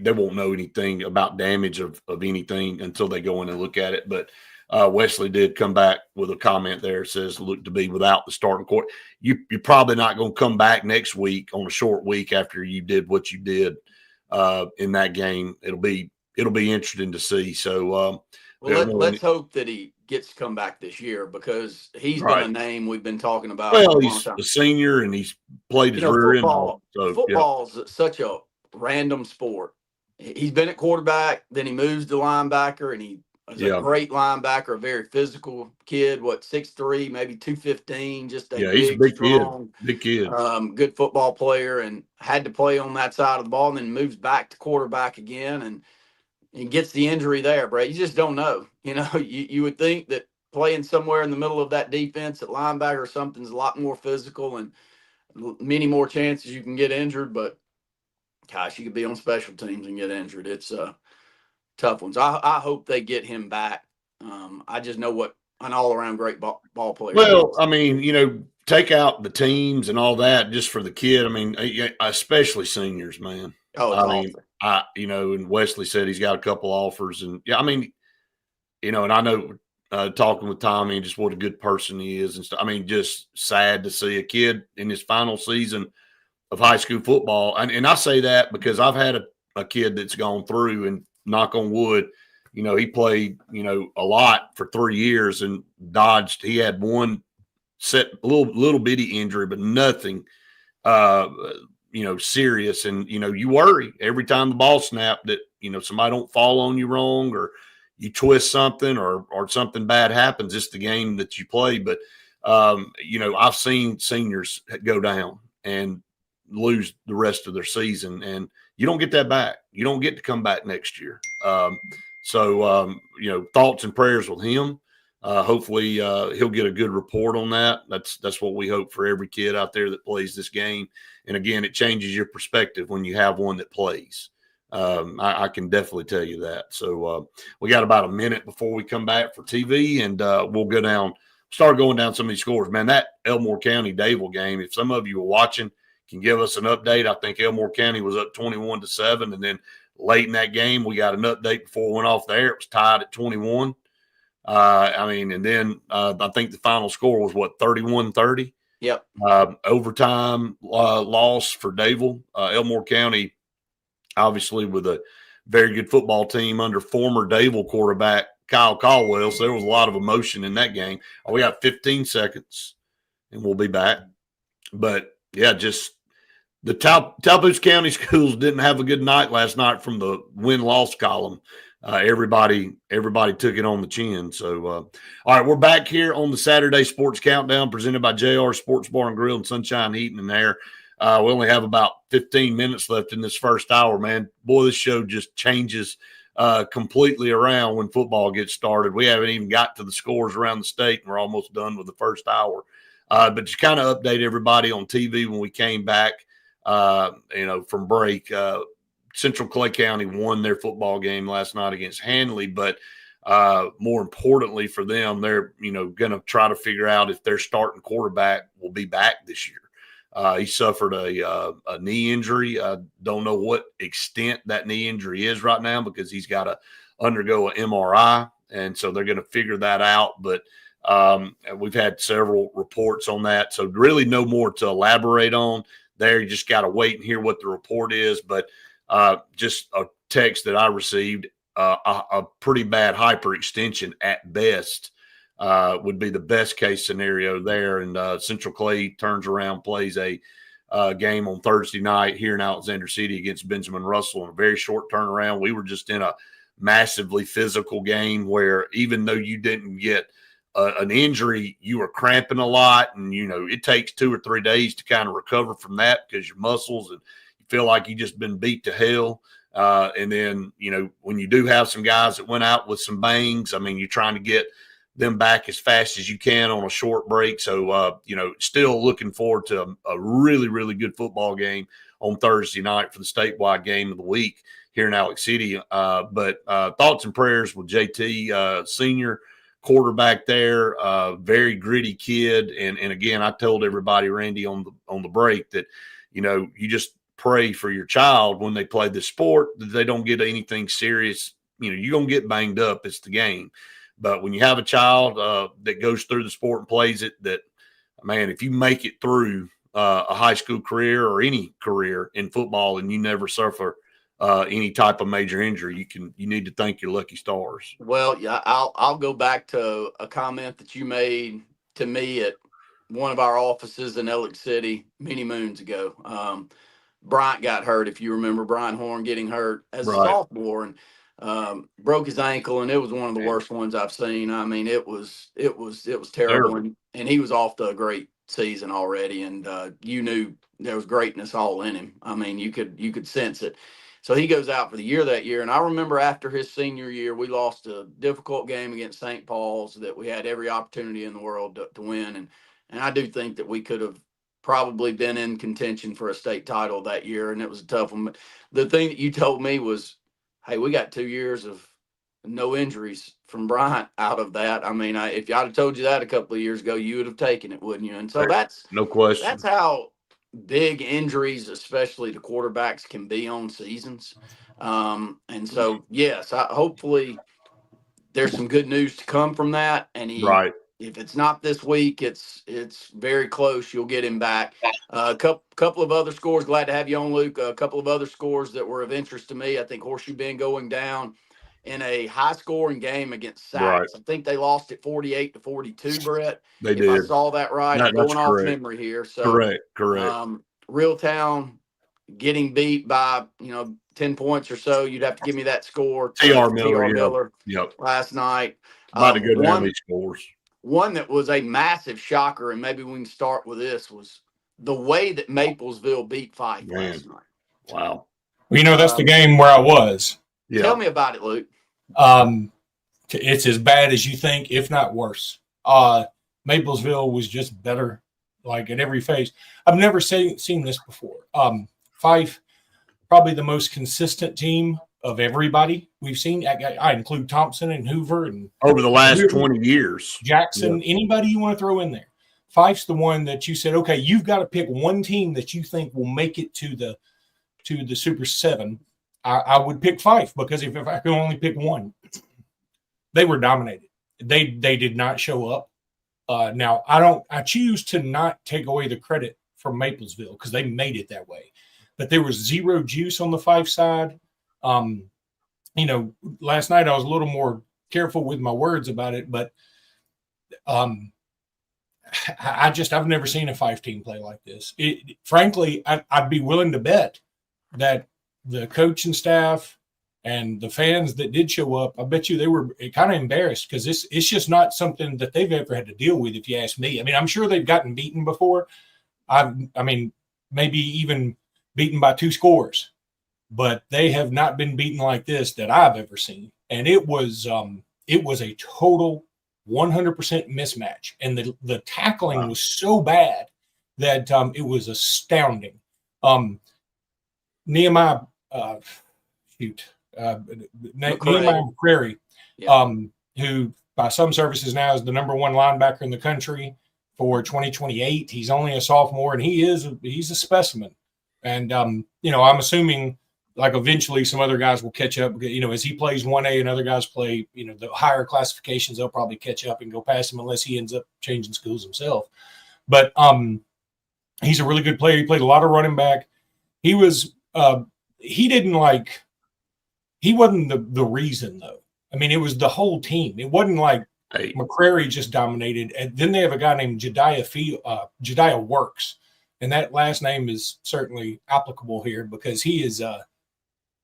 won't know anything about damage of anything until they go in and look at it. But Wesley did come back with a comment there. It says, look to be without the starting court. You're probably not going to come back next week on a short week after you did what you did in that game. It'll be interesting to see. So let's hope that he gets to come back this year, because he's been a name we've been talking about. Well, he's a senior and he's played his rear end off. So, football's such a random sport. He's been at quarterback, then he moves to linebacker, and he is a great linebacker, a very physical kid, 6'3", maybe 215, just he's a big strong, big kid. Good football player, and had to play on that side of the ball, and then moves back to quarterback again and gets the injury there, Brett. You just don't know. You would think that playing somewhere in the middle of that defense at linebacker or something's a lot more physical and many more chances you can get injured, but gosh, you could be on special teams and get injured. It's tough ones. I hope they get him back. I just know what an all-around great ball player is. Take out the teams and all that just for the kid. Especially seniors, man. Oh, and Wesley said he's got a couple offers, and and I know talking with Tommy and just what a good person he is and stuff. I mean, just sad to see a kid in his final season of high school football. And I say that because I've had a kid that's gone through, and knock on wood, he played, a lot for 3 years and dodged. He had one little bitty injury, but nothing, serious. And, you worry every time the ball snapped that, somebody don't fall on you wrong, or you twist something, or something bad happens. It's the game that you play. But, I've seen seniors go down and lose the rest of their season, and you don't get that back. You don't get to come back next year. Thoughts and prayers with him. Hopefully he'll get a good report on that. That's what we hope for every kid out there that plays this game. And again, it changes your perspective when you have one that plays. I can definitely tell you that. So we got about a minute before we come back for TV, and we'll start going down some of these scores. Man, that Elmore County-Dayville game, if some of you were watching, can give us an update. I think Elmore County was up 21-7, and then late in that game, we got an update before we went off the air. It was tied at 21. And then I think the final score was 31-30. Yep. Overtime loss for Dayville. Elmore County, obviously, with a very good football team under former Dayville quarterback Kyle Caldwell. So there was a lot of emotion in that game. We got 15 seconds, and we'll be back. But yeah, just the Tallapoosa County schools didn't have a good night last night from the win-loss column. Everybody took it on the chin. So, all right, we're back here on the Saturday Sports Countdown presented by JR Sports Bar and Grill and Sunshine Heating and Air. We only have about 15 minutes left in this first hour, man. Boy, this show just changes completely around when football gets started. We haven't even got to the scores around the state, and we're almost done with the first hour. But just kind of update everybody on TV when we came back, from break. Central Clay County won their football game last night against Handley, but more importantly for them, they're, going to try to figure out if their starting quarterback will be back this year. He suffered a knee injury. I don't know what extent that knee injury is right now because he's got to undergo an MRI, and so they're going to figure that out. But we've had several reports on that, so really no more to elaborate on there. You just got to wait and hear what the report is. But just a text that I received, a pretty bad hyperextension at best would be the best case scenario there. And Central Clay turns around, plays a game on Thursday night here in Alexander City against Benjamin Russell in a very short turnaround. We were just in a massively physical game where even though you didn't get an injury, you were cramping a lot. And, it takes 2 or 3 days to kind of recover from that because your muscles and feel like you just been beat to hell. And then, when you do have some guys that went out with some bangs, you're trying to get them back as fast as you can on a short break. So, still looking forward to a really, really good football game on Thursday night for the statewide game of the week here in Alex City. But thoughts and prayers with JT, senior quarterback there, very gritty kid. And again, I told everybody, Randy, on the break that, you just pray for your child when they play this sport that they don't get anything serious. You're going to get banged up. It's the game. But when you have a child that goes through the sport and plays it, that, man, if you make it through a high school career or any career in football and you never suffer any type of major injury, you need to thank your lucky stars. Well, yeah, I'll go back to a comment that you made to me at one of our offices in Alex City many moons ago. Bryant got hurt, if you remember Brian Horn getting hurt as a sophomore, and broke his ankle, and it was one of the worst ones I've seen. It was terrible, and he was off to a great season already, and you knew there was greatness all in him. You could sense it. So he goes out for the year that year, and I remember after his senior year, we lost a difficult game against St. Paul's that we had every opportunity in the world to win, and I do think that we could have probably been in contention for a state title that year, and it was a tough one. But the thing that you told me was, hey, we got 2 years of no injuries from Bryant out of that. If I'd have told you that a couple of years ago, you would have taken it, wouldn't you? And so that's no question. That's how big injuries, especially to quarterbacks, can be on seasons. And so, yes, hopefully there's some good news to come from that. And Right. if it's not this week, it's very close. You'll get him back. A couple of other scores. Glad to have you on, Luke. A couple of other scores that were of interest to me. I think Horseshoe Bend going down in a high-scoring game against Right. Sachs. I think they lost it 48-42, Brett. They If I did. saw that right, I'm That's going off correct. memory here. So Correct. Reeltown getting beat by 10 points or so. You'd have to give me that score. T.R. Miller. Miller Yep. last night. About to go down these scores. One that was a massive shocker, and maybe we can start with this, was the way that Maplesville beat Fife last night. Wow. Well, that's the game where I was. Yeah. Tell me about it, Luke. It's as bad as you think, if not worse. Maplesville was just better, like at every phase. I've never seen this before. Fife, probably the most consistent team of everybody we've seen. I include Thompson and Hoover and over the last 20 years. Jackson, anybody you want to throw in there. Fife's the one that you said, okay, you've got to pick one team that you think will make it to the Super 7. I would pick Fife, because if I could only pick one, they were dominated. They did not show up. Now I choose to not take away the credit from Maplesville because they made it that way, but there was zero juice on the Fife side. Last night I was a little more careful with my words about it, but I've never seen a Fife team play like this. Frankly, I'd be willing to bet that the coaching staff and the fans that did show up, I bet you they were kind of embarrassed, because it's just not something that they've ever had to deal with, if you ask me. I mean, I'm sure they've gotten beaten before. Maybe even beaten by 2 scores, but they have not been beaten like this that I've ever seen. And it was a total 100% mismatch. And the tackling was so bad that it was astounding. Nehemiah McCrary, who by some services now is the number 1 linebacker in the country for 2028. He's only a sophomore, and he's a specimen. And I'm assuming like eventually some other guys will catch up. As he plays 1A and other guys play, the higher classifications, they'll probably catch up and go past him unless he ends up changing schools himself. But he's a really good player. He played a lot of running back. He was he wasn't the reason, though. I mean, it was the whole team. It wasn't like McCrary just dominated. And then they have a guy named Jediah Works. And that last name is certainly applicable here, because he is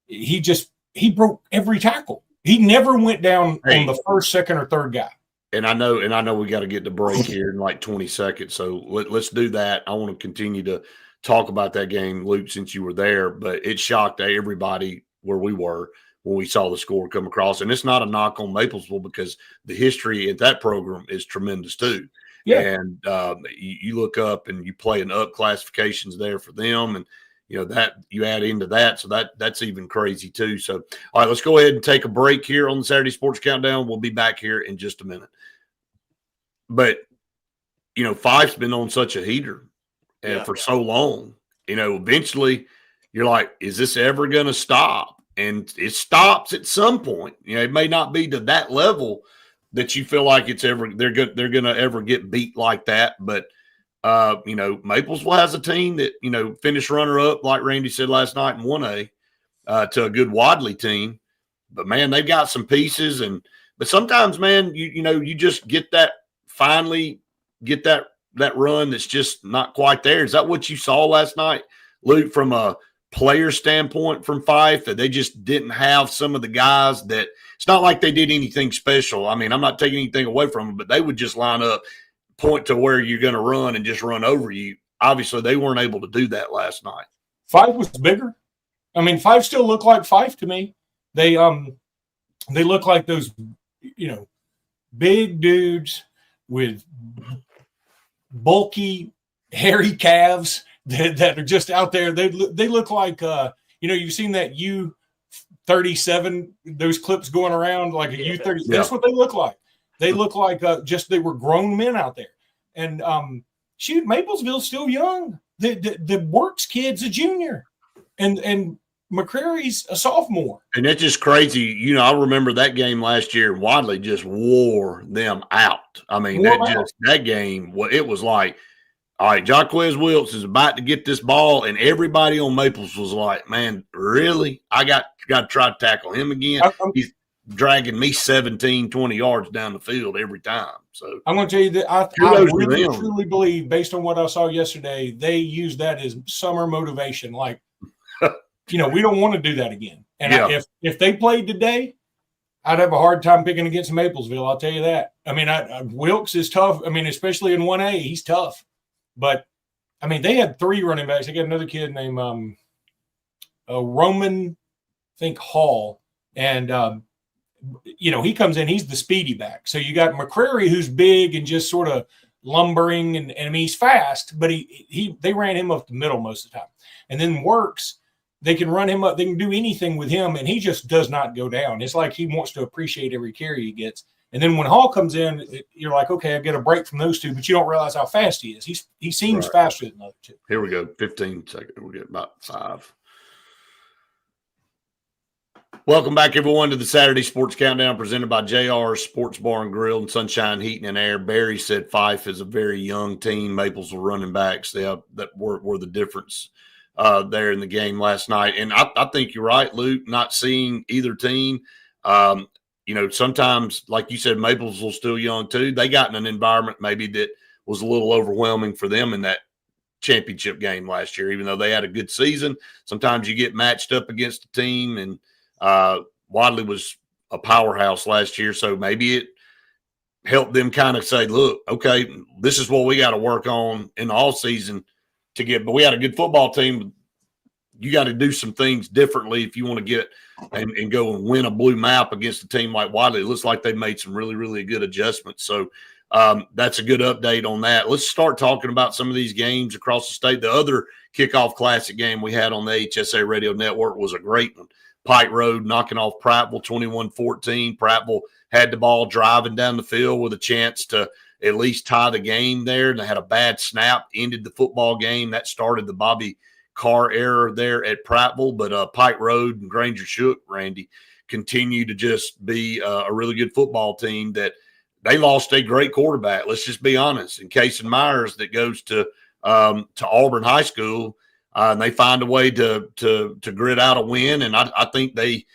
he broke every tackle. He never went down on the first, second, or third guy. And I know we got to get the break here in like 20 seconds. So let's do that. I want to continue to talk about that game, Luke, since you were there, but it shocked everybody where we were when we saw the score come across. And it's not a knock on Maplesville, because the history at that program is tremendous too. Yeah. And you look up and you play in up classifications there for them, and that you add into that, so that's even crazy too. So all right, let's go ahead and take a break here on the Saturday Sports Countdown. We'll be back here in just a minute. But Fife's been on such a heater and for so long. Eventually you're like, is this ever going to stop? And it stops at some point. It may not be to that level that you feel like it's ever they're going to ever get beat like that. But Maplesville has a team that finished runner up, like Randy said last night, in 1A to a good Wadley team. But man, they've got some pieces, but sometimes, man, you just get that finally get that run that's just not quite there. Is that what you saw last night, Luke, from a player standpoint from Fife, that they just didn't have some of the guys that it's not like they did anything special? I mean, I'm not taking anything away from them, but they would just line up, point to where you're going to run, and just run over you. Obviously, they weren't able to do that last night. Fife was bigger. I mean, Fife still looked like Fife to me. They look like those, big dudes with bulky, hairy calves that are just out there. They look like, you've seen that U-37, those clips going around like a U-30. Yeah. That's what they look like. They look like they were grown men out there. And Maplesville's still young. The Works kid's a junior. And McCrary's a sophomore. And that's just crazy. You know, I remember that game last year. Wadley just wore them out. I mean, that game, it was like, all right, Jaquez Wilkes is about to get this ball, and everybody on Maples was like, man, really? I got to try to tackle him again. He's dragging me 17, 20 yards down the field every time. So I'm going to tell you that I really truly believe, based on what I saw yesterday, they use that as summer motivation. Like, you know, we don't want to do that again. And if they played today, I'd have a hard time picking against Maplesville. I'll tell you that. I mean, Wilkes is tough. I mean, especially in 1A, he's tough. But, I mean, they had 3 running backs. They got another kid named Roman, I think, Hall. And, you know, he comes in, he's the speedy back. So you got McCrary, who's big and just sort of lumbering, and I mean, he's fast, but they ran him up the middle most of the time. And then Works, they can run him up. They can do anything with him, and he just does not go down. It's like he wants to appreciate every carry he gets. And then when Hall comes in, you're like, okay, I get a break from those two, but you don't realize how fast he is. He seems faster than the other two. Here we go, 15 seconds. We'll get about 5. Welcome back, everyone, to the Saturday Sports Countdown presented by JR Sports Bar and Grill and Sunshine Heating and Air. Barry said Fife is a very young team. Maples were running backs that were the difference there in the game last night. And I think you're right, Luke, not seeing either team. You know, sometimes, like you said, Maples was still young too. They got in an environment maybe that was a little overwhelming for them in that championship game last year, even though they had a good season. Sometimes you get matched up against a team, and Wadley was a powerhouse last year, so maybe it helped them kind of say, look, okay, this is what we got to work on in the offseason to get – but we had a good football team. You got to do some things differently if you want to get and go and win a blue map against a team like Wadley. It looks like they made some really, really good adjustments. So that's a good update on that. Let's start talking about some of these games across the state. The other kickoff classic game we had on the HSA Radio Network was a great one. Pike Road knocking off Prattville 21-14. Prattville had the ball driving down the field with a chance to at least tie the game there. And they had a bad snap, ended the football game. That started the Bobby Carr error there at Prattville, but Pike Road and Granger Shook, Randy, continue to just be a really good football team that they lost a great quarterback. Let's just be honest. And Cason Myers that goes to Auburn High School, and they find a way to grit out a win. And I think they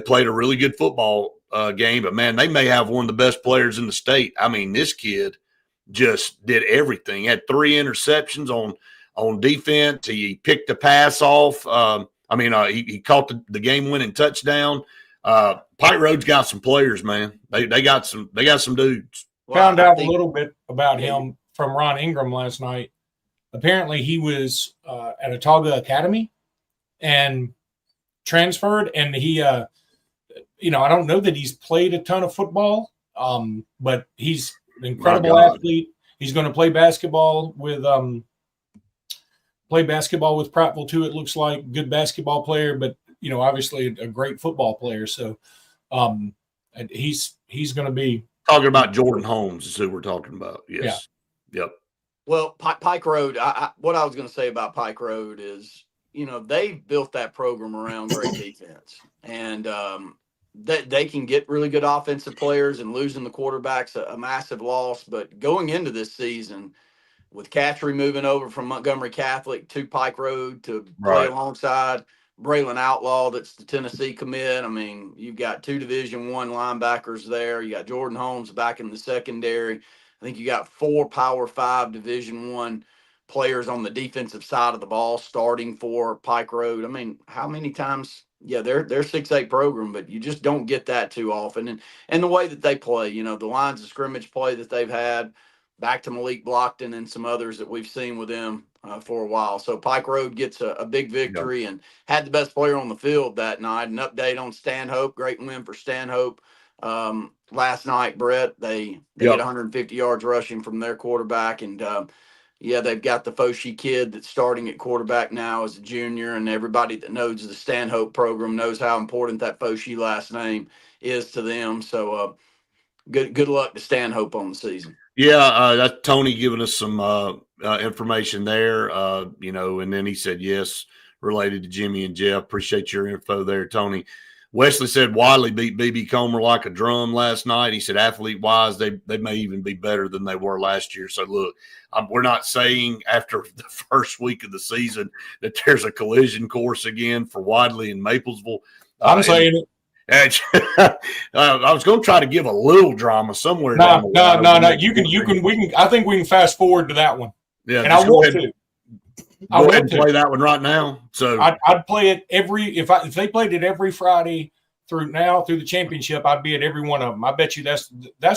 played a really good football game, but man, they may have one of the best players in the state. I mean, this kid just did everything. He had 3 interceptions on defense. He picked a pass off. He caught the game-winning touchdown. Pike Road's got some players, man. They got some dudes. Found out a little bit about him from Ron Ingram last night. Apparently, he was at Autauga Academy and transferred, and he, I don't know that he's played a ton of football, but he's an incredible athlete. He's going to play basketball with Prattville too. It looks like good basketball player, but obviously a great football player. So he's going to be talking about Jordan Holmes is who we're talking about. Yes. Yeah. Yep. Well, Pike Road, what I was going to say about Pike Road is, they've built that program around great defense, and they can get really good offensive players, and losing the quarterback's a massive loss. But going into this season, with Catchery moving over from Montgomery Catholic to Pike Road to play alongside Braylon Outlaw, that's the Tennessee commit. I mean, you've got 2 Division I linebackers there. You got Jordan Holmes back in the secondary. I think you got 4 Power 5 Division I players on the defensive side of the ball starting for Pike Road. I mean, how many times? Yeah, they're 6A program, but you just don't get that too often. And the way that they play, the lines of scrimmage play that they've had, back to Malik Blockton and some others that we've seen with them for a while. So Pike Road gets a big victory and had the best player on the field that night. An update on Stanhope, great win for Stanhope. Last night, Brett, they get 150 yards rushing from their quarterback. And, they've got the Foshee kid that's starting at quarterback now as a junior. And everybody that knows the Stanhope program knows how important that Foshee last name is to them. So good luck to Stanhope on the season. Yeah, that's Tony giving us some information there, and then he said, yes, related to Jimmy and Jeff. Appreciate your info there, Tony. Wesley said Wadley beat BB Comer like a drum last night. He said athlete-wise, they may even be better than they were last year. So, look, we're not saying after the first week of the season that there's a collision course again for Wadley and Maplesville. I'm saying it. I was going to try to give a little drama somewhere. No. We can. I think we can fast forward to that one. Yeah, and I want to. Go ahead and play that one right now. So I'd play it if they played it every Friday through the championship. I'd be at every one of them. I bet you that's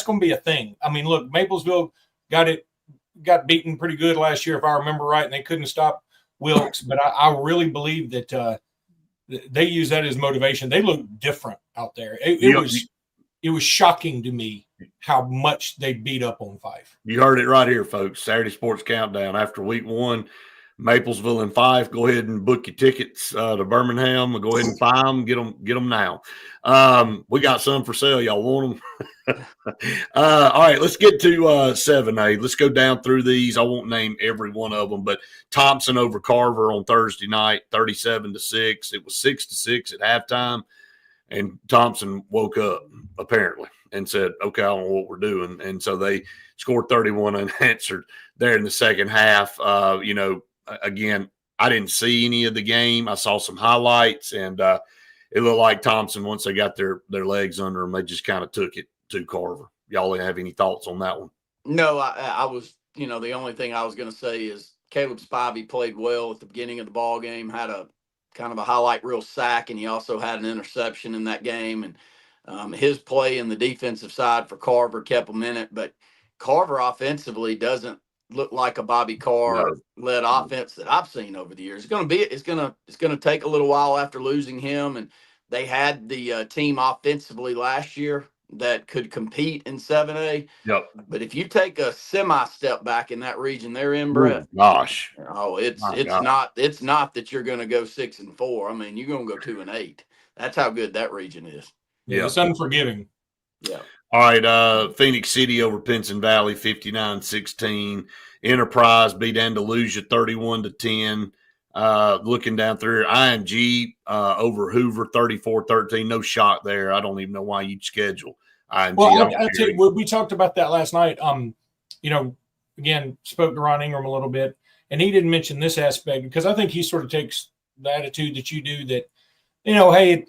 going to be a thing. I mean, look, Maplesville got beaten pretty good last year, if I remember right, and they couldn't stop Wilkes. But I really believe that they use that as motivation. They look different out there. It was shocking to me how much they beat up on Fife. You heard it right here, folks. Saturday Sports Countdown after week 1. Maplesville and Fife, go ahead and book your tickets to Birmingham. Go ahead and buy them. Get them now. We got some for sale. Y'all want them? All right, let's get to 7A. Let's go down through these. I won't name every one of them, but Thompson over Carver on Thursday night, 37-6. It was 6-6 at halftime, and Thompson woke up apparently and said, "Okay, I don't know what we're doing," and so they scored 31 unanswered there in the second half. Again, I didn't see any of the game. I saw some highlights, and it looked like Thompson, once they got their legs under them, they just kind of took it to Carver. Y'all have any thoughts on that one? No, I was, the only thing I was going to say is Caleb Spivey played well at the beginning of the ball game, had a kind of a highlight reel sack, and he also had an interception in that game. And his play in the defensive side for Carver kept him in it, but Carver offensively doesn't look like a Bobby Carr led offense that I've seen over the years. It's going to take a little while after losing him. And they had the team offensively last year that could compete in 7A. Yep. But if you take a semi-step back in that region they're in, Brett, it's not that you're going to go 6-4. I mean, you're going to go 2-8. That's how good that region is. Yeah, it's unforgiving. Yeah. All right, Phoenix City over Pinson Valley, 59-16. Enterprise beat Andalusia 31-10. Looking down through here, IMG over Hoover 34-13. No shock there. I don't even know why you'd schedule IMG. Well, I'll tell you, we talked about that last night. Again, spoke to Ron Ingram a little bit, and he didn't mention this aspect because I think he sort of takes the attitude that you do that, hey,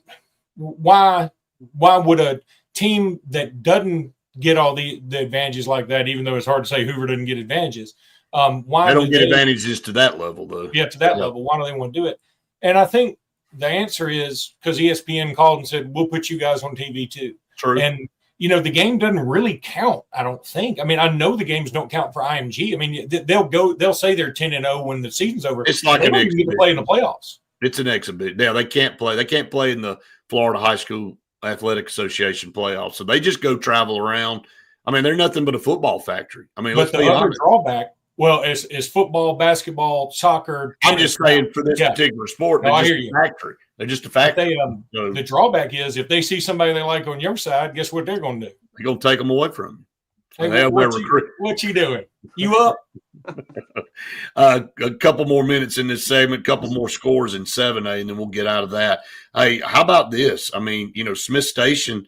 why would a team that doesn't get all the advantages like that, even though it's hard to say Hoover doesn't get advantages. Why they don't get advantages to that level, though. Yeah, to that level. Why do they want to do it? And I think the answer is because ESPN called and said, we'll put you guys on TV too. True. And, the game doesn't really count, I don't think. I mean, I know the games don't count for IMG. I mean, they'll say they're 10-0 when the season's over. It's like an exhibition. To play in the playoffs. It's an exhibition. Yeah, they can't play. They can't play in the Florida High School Athletic Association playoffs. So they just go travel around. I mean, they're nothing but a football factory. I mean, but the other drawback, is football, basketball, soccer. I'm just saying for this particular sport, they're just a factory. They're just a factory. The drawback is if they see somebody they like on your side, guess what they're going to do? They're going to take them away from you. Hey, what you doing? You up? A couple more minutes in this segment, couple more scores in 7A, and then we'll get out of that. Hey, how about this? I mean, Smith Station,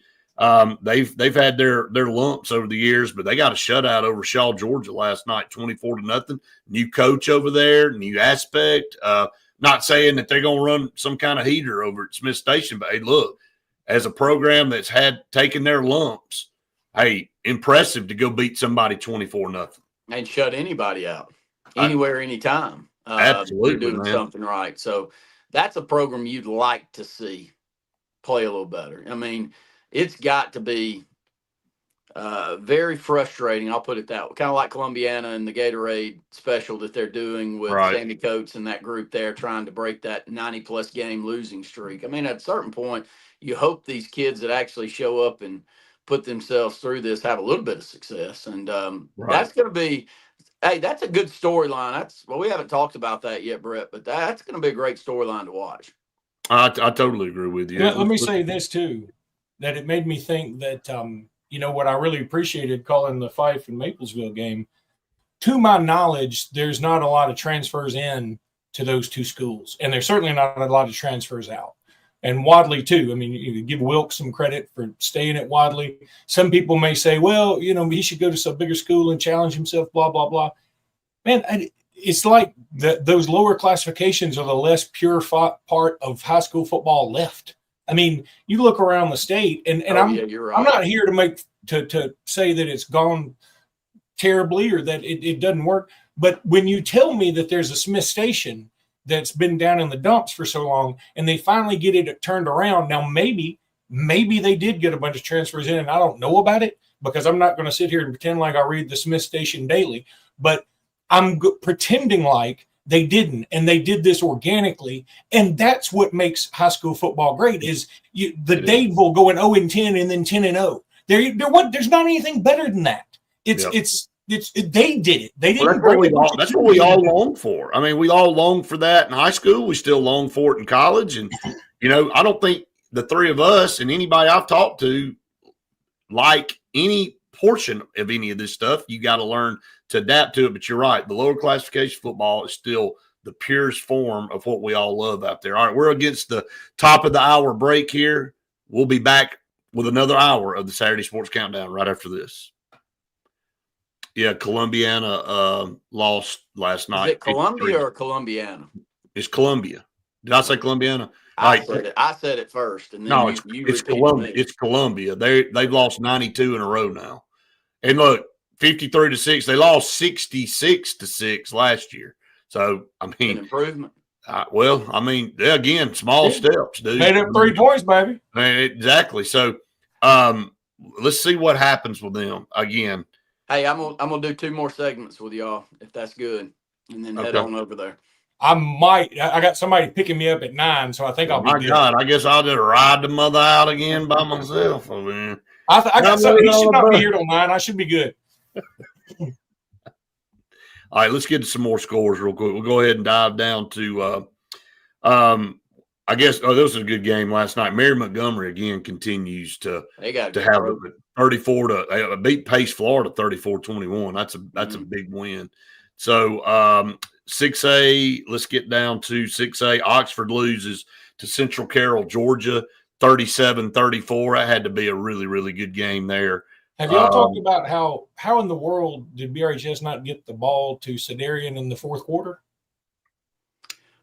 they've had their lumps over the years, but they got a shutout over Shaw, Georgia last night, 24-0. New coach over there, new aspect. Not saying that they're going to run some kind of heater over at Smith Station, but hey, look, as a program that's taken their lumps, hey, impressive to go beat somebody 24-0. And shut anybody out anywhere, anytime. Absolutely, doing something right. So that's a program you'd like to see play a little better. I mean, it's got to be very frustrating. I'll put it that way. Kind of like Columbiana and the Gatorade special that they're doing with Sandy Coates and that group there trying to break that 90-plus game losing streak. I mean, at a certain point, you hope these kids that actually show up and put themselves through this have a little bit of success. And that's going to be – hey, that's a good storyline. We haven't talked about that yet, Brett, but that's going to be a great storyline to watch. I totally agree with you. Let me say this, too, that it made me think that what I really appreciated calling the Fife and Maplesville game, to my knowledge, there's not a lot of transfers in to those two schools. And there's certainly not a lot of transfers out. And Wadley, too. I mean, you give Wilkes some credit for staying at Wadley. Some people may say, well, he should go to some bigger school and challenge himself, blah, blah, blah. Man, it's like those lower classifications are the less pure part of high school football left. I mean, you look around the state, and you're right. I'm not here to say that it's gone terribly or that it doesn't work. But when you tell me that there's a Smith Station that's been down in the dumps for so long, and they finally get it turned around. Now, maybe they did get a bunch of transfers in, and I don't know about it because I'm not going to sit here and pretend like I read the Smith Station daily, but I'm pretending like they didn't, and they did this organically, and that's what makes high school football great. Is Dave will go in 0-10 and then 10-0. There's not anything better than that. They did it. They didn't. That's what we all long for. I mean, we all long for that in high school. We still long for it in college. And, I don't think the three of us and anybody I've talked to like any portion of any of this stuff. You got to learn to adapt to it. But you're right. The lower classification football is still the purest form of what we all love out there. All right, we're against the top of the hour break here. We'll be back with another hour of the Saturday Sports Countdown right after this. Yeah, Columbiana lost last night. Is it Columbia or Columbiana? It's Columbia. Did I say Columbiana? I said it first, and then it's Columbia. It's Columbia. They've lost 92 in a row now. And look, 53-6. They lost 66-6 last year. So I mean, an improvement. Again, small steps, dude. Made up 3 points, baby. Exactly. So let's see what happens with them again. Hey, I'm gonna do 2 more segments with y'all if that's good, and then head on over there. I got somebody picking me up at 9, so I think I'll be good. God, I guess I'll just ride the mother out again by myself. I mean, I got something. He should not be here till 9. I should be good. All right, let's get to some more scores real quick. We'll go ahead and dive down to I guess this was a good game last night. Mary Montgomery again continues to have a 34 to beat Pace Florida 34-21. That's a big win. So 6A, let's get down to 6A. Oxford loses to Central Carroll, Georgia, 37-34. That had to be a really, really good game there. Have y'all talked about how in the world did BRHS not get the ball to Sedarian in the fourth quarter?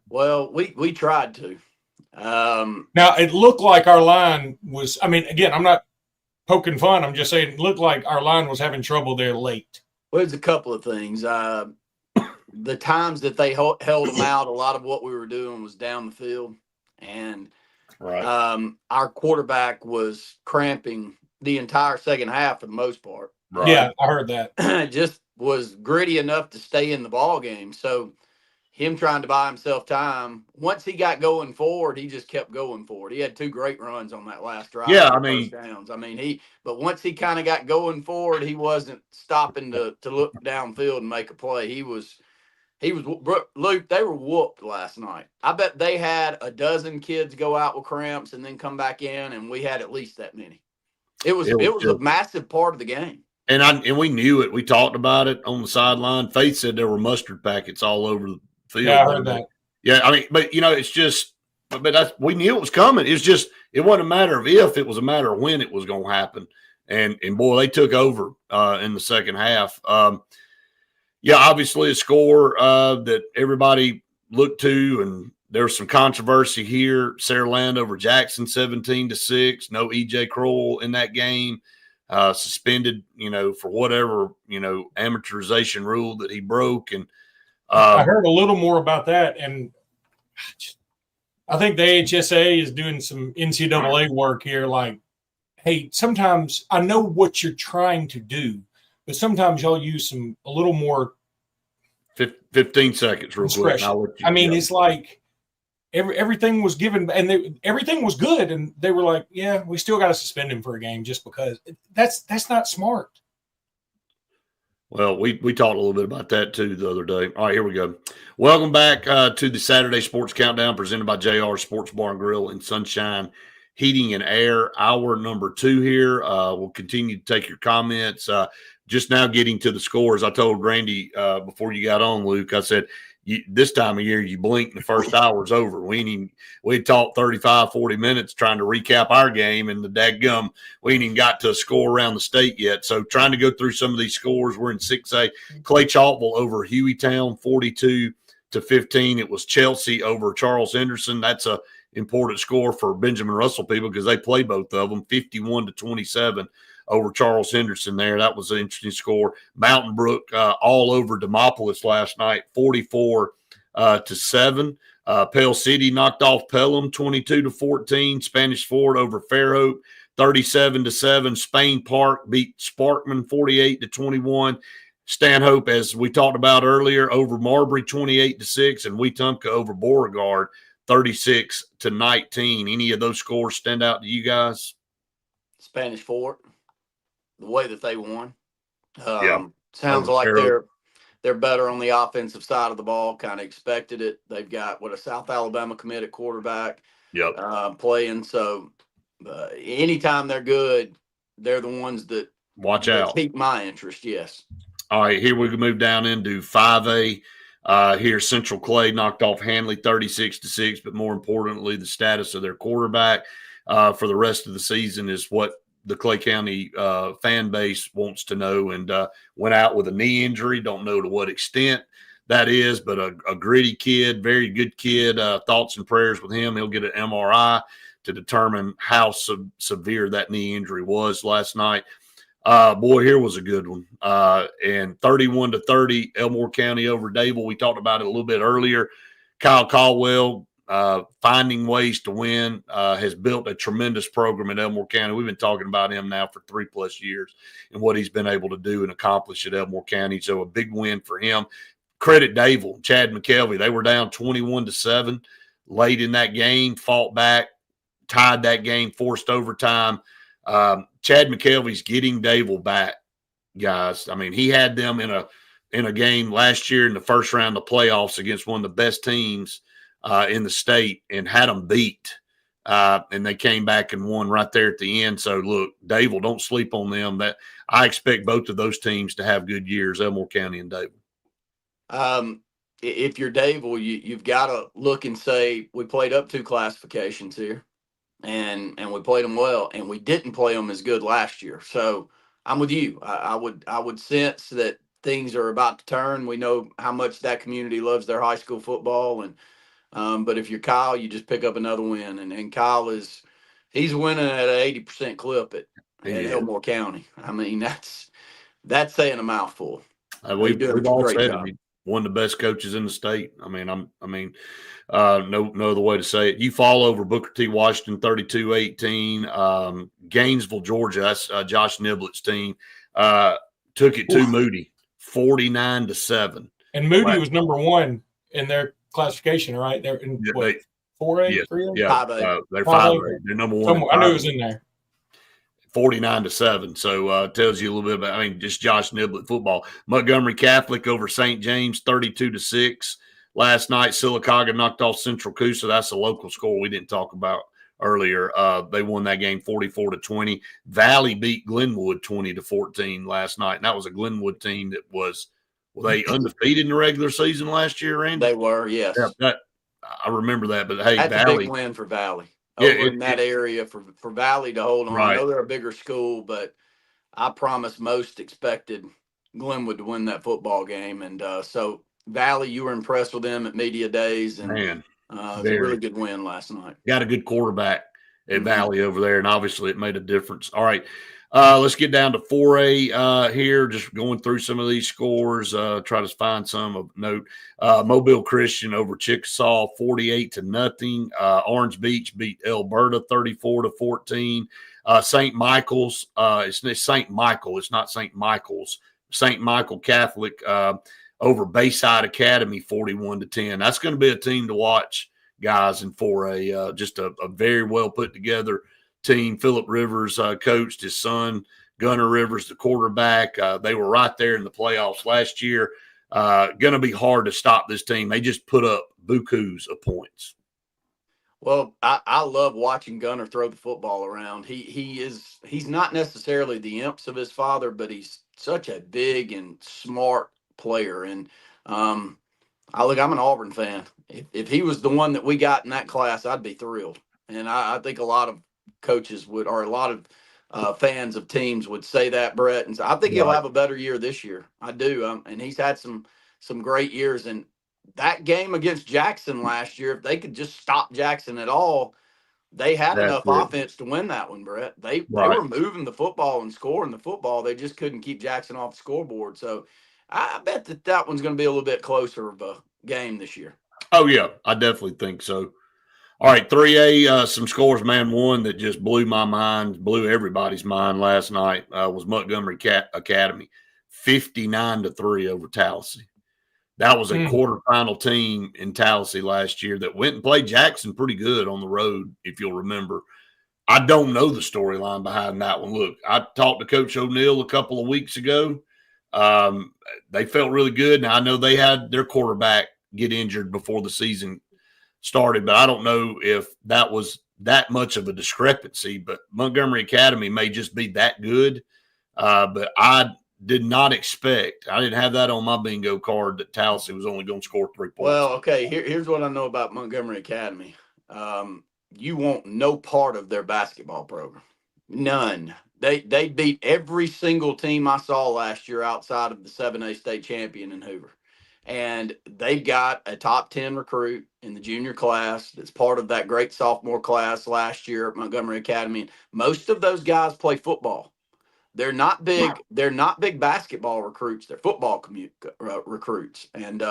Well, we tried to. Now, it looked like our line was – I mean, again, I'm not poking fun. I'm just saying it looked like our line was having trouble there late. Well, there's a couple of things. The times that they held them out, a lot of what we were doing was down the field. And our quarterback was cramping the entire second half for the most part. Right. Yeah, I heard that. Just was gritty enough to stay in the ball game. So him trying to buy himself time, once he got going forward, he just kept going forward. He had 2 great runs on that last drive. Yeah, first downs. But once he kind of got going forward, he wasn't stopping to look downfield and make a play. He was Luke, they were whooped last night. I bet they had a dozen kids go out with cramps and then come back in, and we had at least that many. It was a massive part of the game. And we knew it. We talked about it on the sideline. Faith said there were mustard packets all over the field. Yeah, I heard that. Yeah, I mean, but it's just, we knew it was coming. It was just, it wasn't a matter of if, it was a matter of when it was going to happen. And boy, they took over in the second half. Obviously a score that everybody looked to, and there was some controversy here. Sarah Land over Jackson, 17-6. No EJ Kroll in that game. Suspended, for whatever, amortization rule that he broke. And I heard a little more about that, and I think the AHSA is doing some NCAA work here. Like, hey, sometimes I know what you're trying to do, but sometimes y'all use a little more 15 seconds real quick. It's like everything was given, and everything was good, and they were like, yeah, we still got to suspend him for a game just because. That's not smart. Well, we talked a little bit about that too the other day. All right, here we go. Welcome back to the Saturday Sports Countdown presented by JR Sports Bar and Grill and Sunshine Heating and Air. Hour number 2 here. We'll continue to take your comments. Just now getting to the scores. I told Randy before you got on, Luke, I said, this time of year, you blink and the first hour's over. We talked 35, 40 minutes trying to recap our game, and the dadgum, we ain't even got to a score around the state yet. So trying to go through some of these scores. We're in 6A. Clay Chalkville over Hueytown, 42-15. It was Chelsea over Charles Henderson. That's a important score for Benjamin Russell people because they play both of them, 51-27 over Charles Henderson there. That was an interesting score. Mountain Brook all over Demopolis last night, 44-7. Pell City knocked off Pelham 22-14. Spanish Fort over Fairhope 37-7. Spain Park beat Sparkman 48-21. Stanhope, as we talked about earlier, over Marbury 28-6, and Wetumpka over Beauregard 36-19. Any of those scores stand out to you guys? Spanish Fort, the way that they won. Sounds Over like Fairhope. they're better on the offensive side of the ball. Kind of expected it. They've got a South Alabama committed quarterback playing. So anytime they're good, they're the ones that watch out. Pique my interest. Yes. All right, here we can move down into 5A. Here, Central Clay knocked off Hanley 36-6, but more importantly, the status of their quarterback for the rest of the season is what the Clay County fan base wants to know, and went out with a knee injury. Don't know to what extent that is, but a gritty kid, very good kid. Thoughts and prayers with him. He'll get an MRI to determine how severe that knee injury was last night. Boy, here was a good one. And 31-30, Elmore County over Dable. We talked about it a little bit earlier. Kyle Caldwell, finding ways to win, has built a tremendous program at Elmore County. We've been talking about him now for 3+ years and what he's been able to do and accomplish at Elmore County. So a big win for him. Credit Dable, Chad McKelvey. They were down 21-7 late in that game, fought back, tied that game, forced overtime. Chad McKelvey's getting Dable back, guys. I mean, he had them in a game last year in the first round of playoffs against one of the best teams in the state and had them beat. And they came back and won right there at the end. So look, Dable, don't sleep on them. That I expect both of those teams to have good years, Elmore County and Dable. If you're Dable, you've got to look and say, we played up 2 classifications here. And we played them well, and we didn't play them as good last year. So I'm with you. I would sense that things are about to turn. We know how much that community loves their high school football, and but if you're Kyle, you just pick up another win. And Kyle he's winning at an 80% clip at Elmore County. I mean, that's saying a mouthful. We've all said it. One of the best coaches in the state. No other way to say it. You fall over Booker T. Washington 32-18. Gainesville, Georgia. That's Josh Niblett's team. Took it to Moody 49-7. And Moody was number 1 in their classification, right? They're in 4A, 3A? Yeah, 5A. They're 5A. They're number 1. I knew it was in there. 49-7. So tells you a little bit about, just Josh Niblett football. Montgomery Catholic over St. James 32-6. Last night, Sylacauga knocked off Central Coosa. That's a local score we didn't talk about earlier. They won that game 44-20. Valley beat Glenwood 20-14 last night. And that was a Glenwood team that were they undefeated in the regular season last year, Randy? They were, yes. Yeah, I remember that. But hey, that's Valley, a big win for Valley. In that area for Valley to hold on. Right. I know they're a bigger school, but I promise most expected Glenwood to win that football game. And so Valley, you were impressed with them at media days, and it was a really good win last night. Got a good quarterback at Valley over there, and obviously it made a difference. All right, let's get down to 4A here, just going through some of these scores, try to find some of note. Mobile Christian over Chickasaw 48-0. Orange Beach beat Alberta 34-14. St. Michael's, it's St. Michael, it's not St. Michael's. St. Michael Catholic over Bayside Academy 41-10. That's going to be a team to watch, guys, in 4A. Just a very well put together team. Philip Rivers coached his son, Gunnar Rivers, the quarterback. They were right there in the playoffs last year. Going to be hard to stop this team. They just put up bukus of points. Well, I love watching Gunnar throw the football around. He's not necessarily the imps of his father, but he's such a big and smart player. And I'm an Auburn fan. If he was the one that we got in that class, I'd be thrilled. And I think a lot of coaches would, or a lot of fans of teams would say that, Brett. And so I think he'll have a better year this year. I do. And he's had some great years. And that game against Jackson last year, if they could just stop Jackson at all, they had enough offense to win that one, Brett. They were moving the football and scoring the football. They just couldn't keep Jackson off the scoreboard. So I bet that one's going to be a little bit closer of a game this year. Oh, yeah, I definitely think so. All right, 3A, some scores, man. One that just blew my mind, blew everybody's mind last night was Montgomery Academy, 59-3 over Tallahassee. That was a quarterfinal team in Tallahassee last year that went and played Jackson pretty good on the road, if you'll remember. I don't know the storyline behind that one. Look, I talked to Coach O'Neill a couple of weeks ago. They felt really good. Now, I know they had their quarterback get injured before the season started, but I don't know if that was that much of a discrepancy. But Montgomery Academy may just be that good. But I did not expect. I didn't have that on my bingo card that Tallahassee was only going to score 3 points. Well, okay, here's what I know about Montgomery Academy. You want no part of their basketball program. None. They beat every single team I saw last year outside of the 7A state champion in Hoover. And they got a top 10 recruit in the junior class that's part of that great sophomore class last year at Montgomery Academy. And most of those guys play football. They're not big. They're not big basketball recruits. They're football recruits. And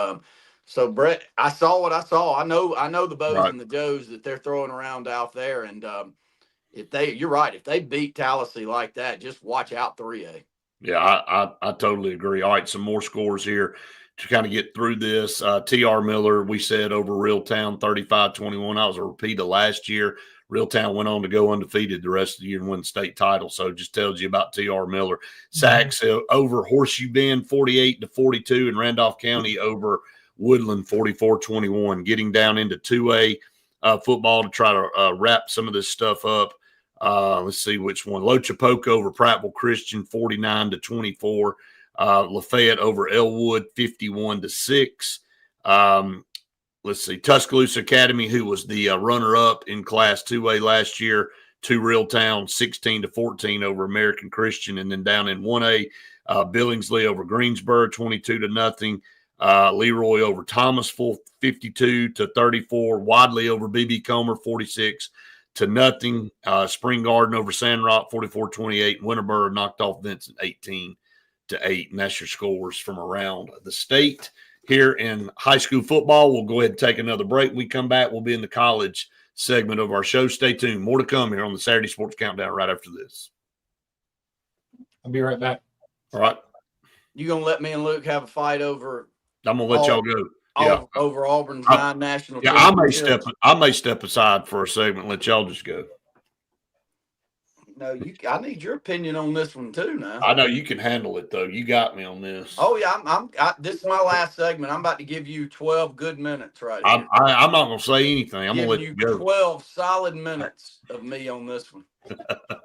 so, Brett, I saw what I saw. I know the Bows and the Joes that they're throwing around out there. And you're right. If they beat Tallahassee like that, just watch out 3A. Yeah, I totally agree. All right, some more scores here to kind of get through this. T.R. Miller, we said over Reeltown, 35-21. That was a repeat of last year. Reeltown went on to go undefeated the rest of the year and win the state title. So it just tells you about T.R. Miller. Sachs over Horseshoe Bend, 48-42, and Randolph County over Woodland, 44-21. Getting down into 2A football to try to wrap some of this stuff up. Let's see which one. Lochapoka over Prattville Christian, 49-24. Lafayette over Elwood, 51-6. Let's see, Tuscaloosa Academy, who was the runner-up in Class 2A last year, to Reeltown, 16-14 over American Christian. And then down in 1A, Billingsley over Greensboro, 22-0. Leroy over Thomasville, 52-34. Wadley over BB Comer, 46-0. Spring Garden over Sandrock, 44-28. Winterboro knocked off Vincent, 18-8. And that's your scores from around the state. Here in high school football, we'll go ahead and take another break. When we come back, we'll be in the college segment of our show. Stay tuned. More to come here on the Saturday Sports Countdown right after this. I'll be right back. All right. You going to let me and Luke have a fight over? I'm going to let y'all go. Over Auburn's 9 national championships. I may step aside for a segment and let y'all just go. No, I need your opinion on this one too. Now I know you can handle it though. You got me on this. Oh yeah, this is my last segment. I'm about to give you 12 good minutes right here. I'm not going to say anything. I'm going to let you go. 12 solid minutes of me on this one.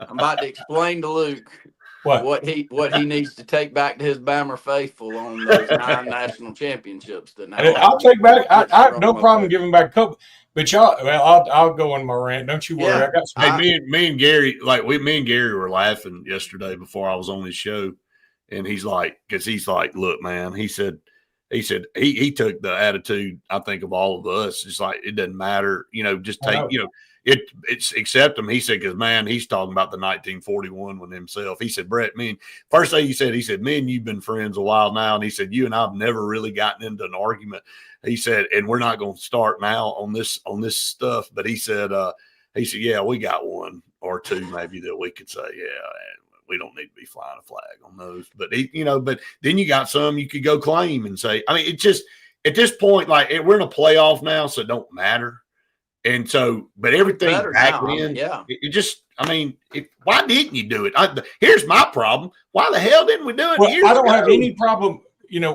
I'm about to explain to Luke what he needs to take back to his Bama faithful on those 9 national championships. I'll take back. I have no problem giving back a couple. But y'all, well, I'll go on my rant. Don't you worry. Yeah. I got some. Hey, me and Gary, me and Gary were laughing yesterday before I was on his show, and he's like, look, man, he said he took the attitude, I think, of all of us. It's like, it doesn't matter, just take, it's accept him. He said, because man, he's talking about the 1941 one himself. He said, Brett, first thing he said, man, you've been friends a while now. And he said, you and I've never really gotten into an argument. He said, and we're not going to start now on this stuff. But he said, yeah, we got one or two maybe that we could say, yeah, we don't need to be flying a flag on those. But but then you got some you could go claim and say, it just at this point, like we're in a playoff now, so it don't matter. And so, but everything back then, it just, why didn't you do it? Here's my problem. Why the hell didn't we do it? Well, I don't have any problem.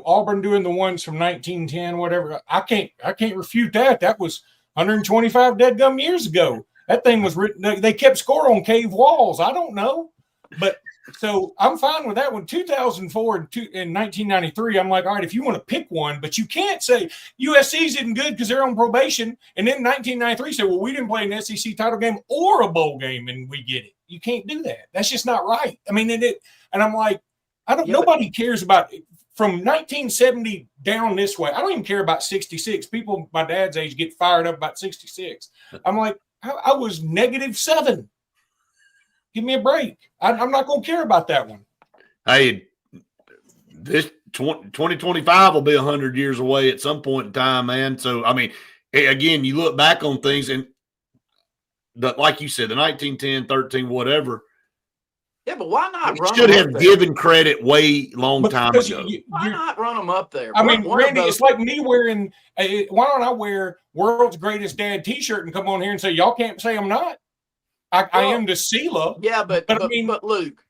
Auburn doing the ones from 1910, whatever. I can't refute that. That was 125 deadgum years ago. That thing was written. They kept score on cave walls. I don't know, but So I'm fine with that one. 2004 and 1993, I'm like, all right, if you want to pick one, but you can't say USC's isn't good because they're on probation. And then 1993 say, well, we didn't play an SEC title game or a bowl game, and we get it. You can't do that. That's just not right. I mean, and I'm like, nobody cares about it. From 1970 down this way. I don't even care about 66. People my dad's age get fired up about 66. I'm like, I was -7. Give me a break. I'm not going to care about that one. Hey, this 2025 will be 100 years away at some point in time, man. So, I mean, again, you look back on things and like you said, the 1910, 13, whatever. Yeah, but why not run should have given credit way long time ago. Why not run them up there? I mean, Randy, it's like me wearing why don't I wear World's Greatest Dad t-shirt and come on here and say, y'all can't say I'm not. I am the CeeLo. Yeah, but Luke,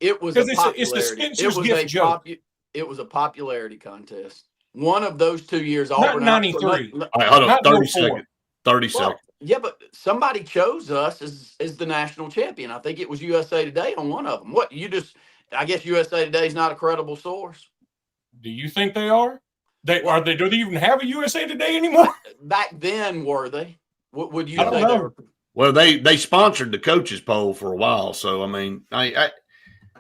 it was because it's the Spencer's gift joke. It was a popularity contest. One of those 2 years, Auburn. Not 93. All right, hold on, 30 seconds. 30 seconds. Yeah, but somebody chose us as the national champion. I think it was USA Today on one of them. What, I guess USA Today is not a credible source. Do you think they are? Do they even have a USA Today anymore? Back then, were they? Would you say they were? Well, they sponsored the coaches poll for a while. So, I mean,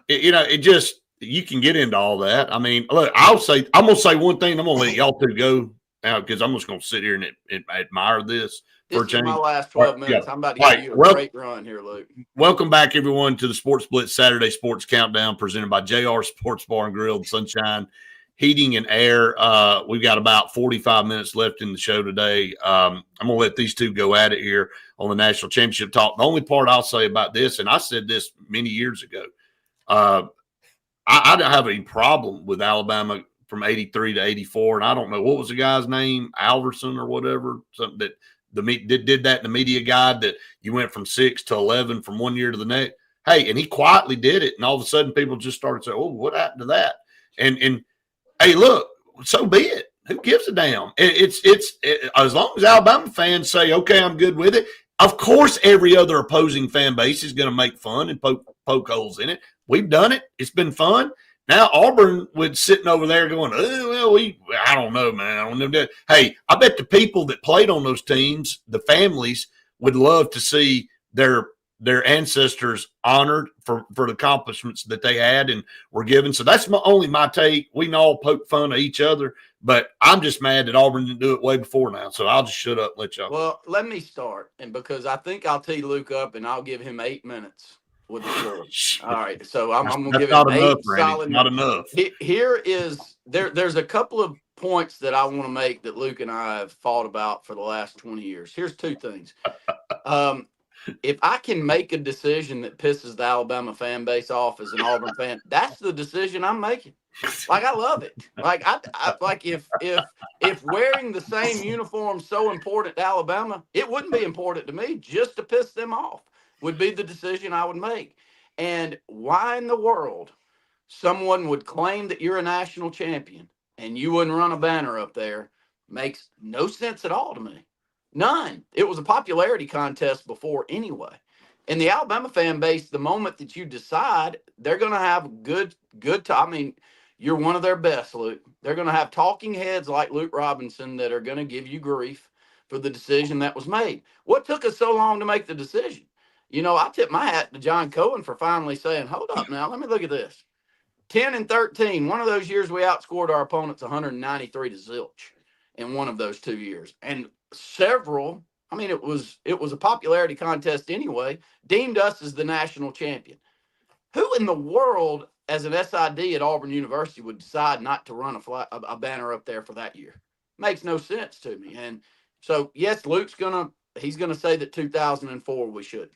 it just, you can get into all that. I mean, look, I'm going to say one thing. I'm going to let y'all two go now because I'm just going to sit here and admire this. This is my last 12 minutes. Yeah. I'm about to give you a great run here, Luke. Welcome back, everyone, to the Sports Blitz Saturday Sports Countdown presented by JR Sports Bar and Grill, Sunshine Heating and Air. We've got about 45 minutes left in the show today. I'm going to let these two go at it here on the National Championship Talk. The only part I'll say about this, and I said this many years ago, I don't have any problem with Alabama from 83 to 84. And I don't know, what was the guy's name? Alverson or whatever, something that did that in the media guide, that you went from 6 to 11 from one year to the next. Hey, and he quietly did it, and all of a sudden people just started saying, "Oh, what happened to that?" And hey, look, so be it. Who gives a damn? It's as long as Alabama fans say, "Okay, I'm good with it." Of course, every other opposing fan base is going to make fun and poke holes in it. We've done it. It's been fun. Now Auburn was sitting over there going, "Oh, well, I don't know, man. I don't know." Hey, I bet the people that played on those teams, the families, would love to see their ancestors honored for the accomplishments that they had and were given. So that's only my take. We can all poke fun at each other, but I'm just mad that Auburn didn't do it way before now. So I'll just shut up and let y'all. Well, let me start, and because I think I'll tee Luke up, and I'll give him 8 minutes. With the floor. All right, so I'm going to give it 8 solid. Not enough. Here is there's a couple of points that I want to make that Luke and I have fought about for the last 20 years. Here's 2 things. If I can make a decision that pisses the Alabama fan base off as an Auburn fan, that's the decision I'm making. Like, I love it. Like, I like if wearing the same uniform is so important to Alabama, it wouldn't be important to me just to piss them off. Would be the decision I would make. And why in the world someone would claim that you're a national champion and you wouldn't run a banner up there makes no sense at all to me. None. It was a popularity contest before anyway. And the Alabama fan base, the moment that you decide, they're going to have good time. I mean, you're one of their best, Luke. They're going to have talking heads like Luke Robinson that are going to give you grief for the decision that was made. What took us so long to make the decision? You know, I tip my hat to John Cohen for finally saying, "Hold up now, let me look at this." 10 and 13, one of those years we outscored our opponents 193 to zilch in one of those 2 years. And several, I mean, it was a popularity contest anyway, deemed us as the national champion. Who in the world, as an SID at Auburn University, would decide not to run a banner up there for that year? Makes no sense to me. And so, yes, Luke's he's going to say that 2004 we should.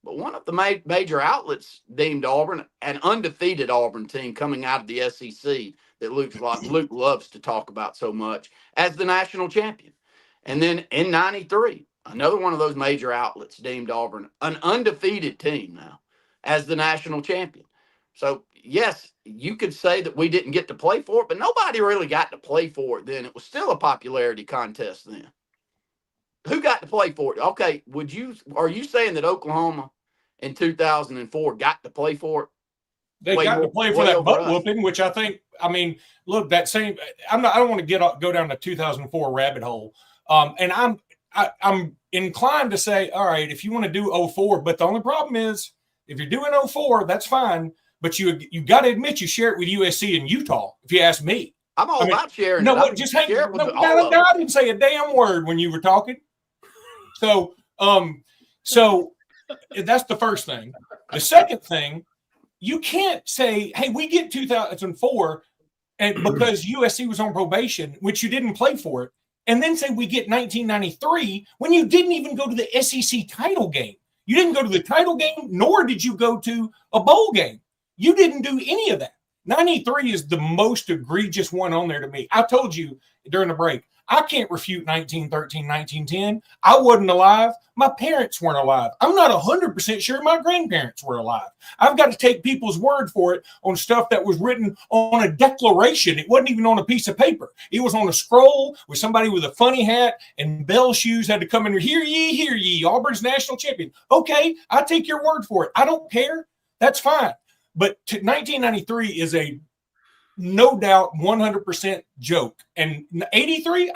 But one of the major outlets deemed Auburn an undefeated Auburn team coming out of the SEC that Luke loves to talk about so much as the national champion. And then in 93, another one of those major outlets deemed Auburn an undefeated team now as the national champion. So, yes, you could say that we didn't get to play for it, but nobody really got to play for it then. It was still a popularity contest then. Who got to play for it? Okay, are you saying that Oklahoma in 2004 got to play for it? They got to play for that butt whooping, which I think. I mean, look, that same. I don't want to go down the 2004 rabbit hole. And I'm inclined to say, all right, if you want to do 04, but the only problem is if you're doing 04, that's fine. But you got to admit you share it with USC and Utah. If you ask me, I'm all about sharing. No, what? Just hang. I didn't say a damn word when you were talking. So that's the first thing. The second thing, you can't say, hey, we get 2004 and because USC was on probation, which you didn't play for it, and then say we get 1993 when you didn't even go to the SEC title game. You didn't go to the title game, nor did you go to a bowl game. You didn't do any of that. 93 is the most egregious one on there to me. I told you during the break, I can't refute 1913, 1910. I wasn't alive. My parents weren't alive. I'm not 100% sure my grandparents were alive. I've got to take people's word for it on stuff that was written on a declaration. It wasn't even on a piece of paper. It was on a scroll with somebody with a funny hat and bell shoes had to come in. Hear ye, Auburn's national champion. Okay, I take your word for it. I don't care. That's fine. But 1993 is a no doubt 100% joke. And 83,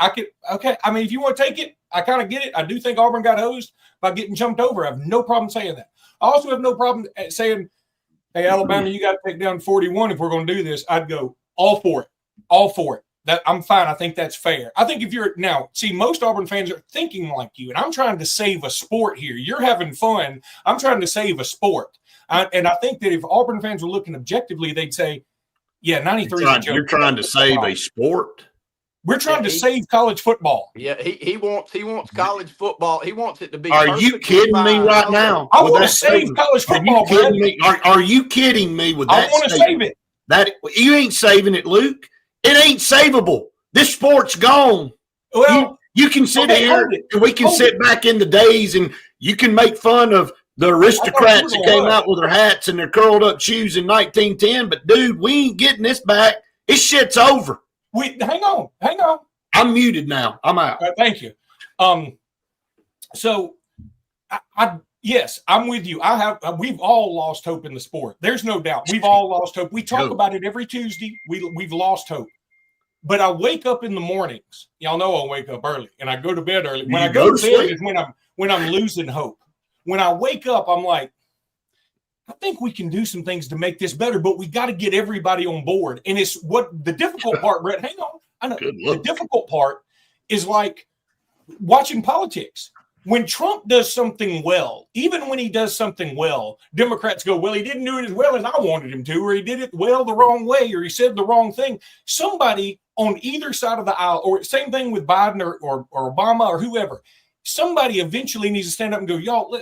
okay. I mean, if you want to take it, I kind of get it. I do think Auburn got hosed by getting jumped over. I have no problem saying that. I also have no problem saying, hey, Alabama, you got to take down 41 if we're going to do this. I'd go all for it. That I'm fine. I think that's fair. I think if you're now, see, most Auburn fans are thinking like you, and I'm trying to save a sport here. You're having fun. I'm trying to save a sport. And I think that if Auburn fans were looking objectively, they'd say, yeah, 93 is a joke. You're trying to save a sport? We're trying to save college football. Yeah, he wants college football. He wants it to be. Are you kidding me right now? I want to save college football. Are you kidding me? Are you kidding me with that? I want to save it. That you ain't saving it, Luke. It ain't savable. This sport's gone. Well, you can sit here and we can sit back in the days and you can make fun of the aristocrats that came out with their hats and their curled up shoes in 1910. But dude, we ain't getting this back. This shit's over. Hang on. I'm muted now. I'm out. Thank you. So yes, I'm with you. We've all lost hope in the sport. There's no doubt. We've all lost hope. We talk about it every Tuesday. We've lost hope. But I wake up in the mornings. Y'all know I wake up early and I go to bed early. When I go to bed is when I'm losing hope. When I wake up, I'm like, I think we can do some things to make this better, but we got to get everybody on board. And it's what the difficult part, Brett, hang on. I know the difficult part is like watching politics. When Trump does something well, even when he does something well, Democrats go, well, he didn't do it as well as I wanted him to, or he did it well the wrong way, or he said the wrong thing. Somebody on either side of the aisle, or same thing with Biden or Obama or whoever, somebody eventually needs to stand up and go, y'all,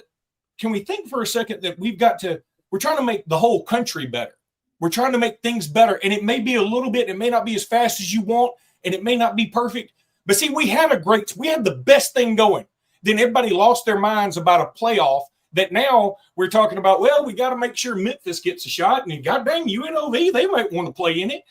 can we think for a second that we're trying to make the whole country better. We're trying to make things better. And it may be a little bit, it may not be as fast as you want, and it may not be perfect. But see, we had the best thing going. Then everybody lost their minds about a playoff that now we're talking about, well, we got to make sure Memphis gets a shot. And God dang, UNLV, they might want to play in it.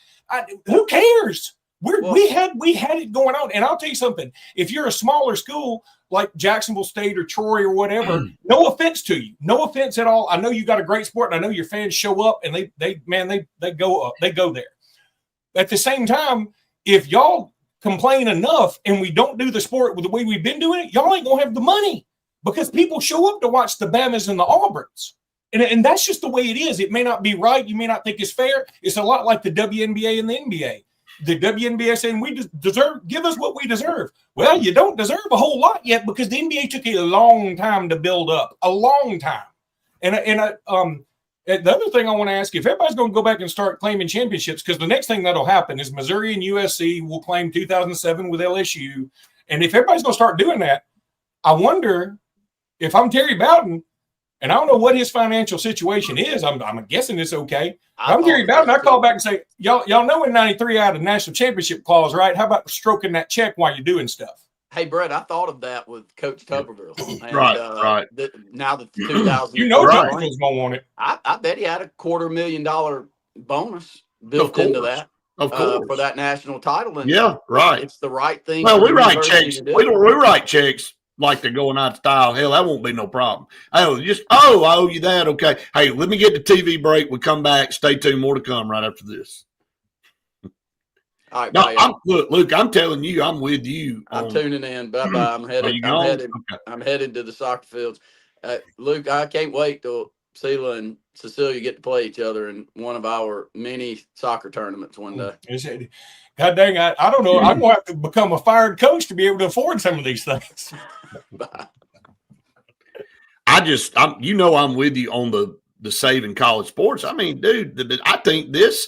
Who cares? We had it going on. And I'll tell you something. If you're a smaller school like Jacksonville State or Troy or whatever, no offense to you. No offense at all. I know you got a great sport, and I know your fans show up and they go up. They go there. At the same time, if y'all complain enough and we don't do the sport with the way we've been doing it, y'all ain't gonna have the money because people show up to watch the Bamas and the Auburns. And that's just the way it is. It may not be right. You may not think it's fair. It's a lot like the WNBA and the NBA. The WNBA saying we give us what we deserve. Well, you don't deserve a whole lot yet because the NBA took a long time to build up, a long time. And the other thing I want to ask you, if everybody's going to go back and start claiming championships, because the next thing that'll happen is Missouri and USC will claim 2007 with LSU. And if everybody's going to start doing that, I wonder if I'm Terry Bowden, and I don't know what his financial situation is. I'm guessing it's okay. I'm Terry Bowden. I call back and say, y'all know in 93 I had a national championship clause, right? How about stroking that check while you're doing stuff? Hey, Brett, I thought of that with Coach Tuberville. And, right. Now that the 2000, Tuberville's gonna want it. I bet he had a $250,000 bonus built into that. Of course, for that national title. And yeah, right. It's the right thing. Well, we write checks. We write checks like they're going out of style, hell, that won't be no problem. I owe you that. Okay. Hey, let me get the TV break. We come back. Stay tuned. More to come right after this. All right, no, look, Luke, I'm telling you, I'm with you. I'm tuning in. Bye-bye. I'm headed to the soccer fields. Luke, I can't wait till Sheila and Cecilia get to play each other in one of our mini soccer tournaments one day. God dang, I don't know. I'm going to have to become a fired coach to be able to afford some of these things. I'm with you on the saving college sports. I mean, dude, I think this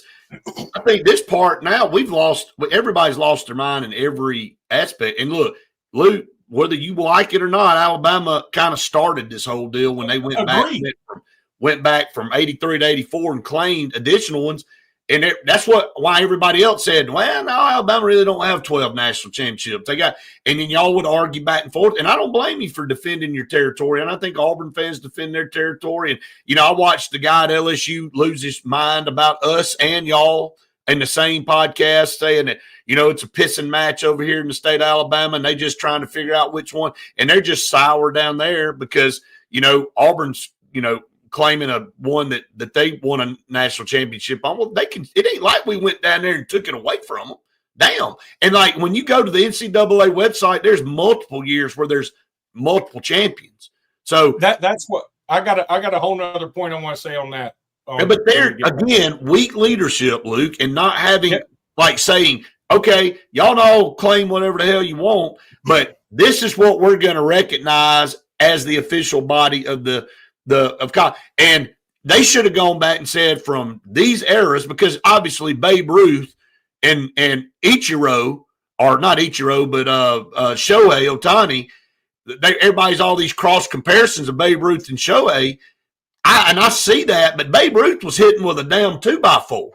part now everybody's lost their mind in every aspect. And look, Luke, whether you like it or not, Alabama kind of started this whole deal when they went back from 83 to 84 and claimed additional ones. And that's why everybody else said, well, no, Alabama really don't have 12 national championships. And then y'all would argue back and forth. And I don't blame you for defending your territory. And I think Auburn fans defend their territory. And, I watched the guy at LSU lose his mind about us and y'all in the same podcast saying that, it's a pissing match over here in the state of Alabama. And they just trying to figure out which one. And they're just sour down there because, Auburn's, claiming one that they won a national championship on. Well, it ain't like we went down there and took it away from them. Damn. And like when you go to the NCAA website, there's multiple years where there's multiple champions. So that's what I got a whole nother point I want to say on that. But there again, weak leadership, Luke, and not having like saying, okay, y'all all claim whatever the hell you want, but this is what we're going to recognize as the official body of and they should have gone back and said from these eras, because obviously Babe Ruth and Ichiro, or not Ichiro, but Shohei Ohtani, everybody's all these cross comparisons of Babe Ruth and Shohei. I see that, but Babe Ruth was hitting with a damn 2x4.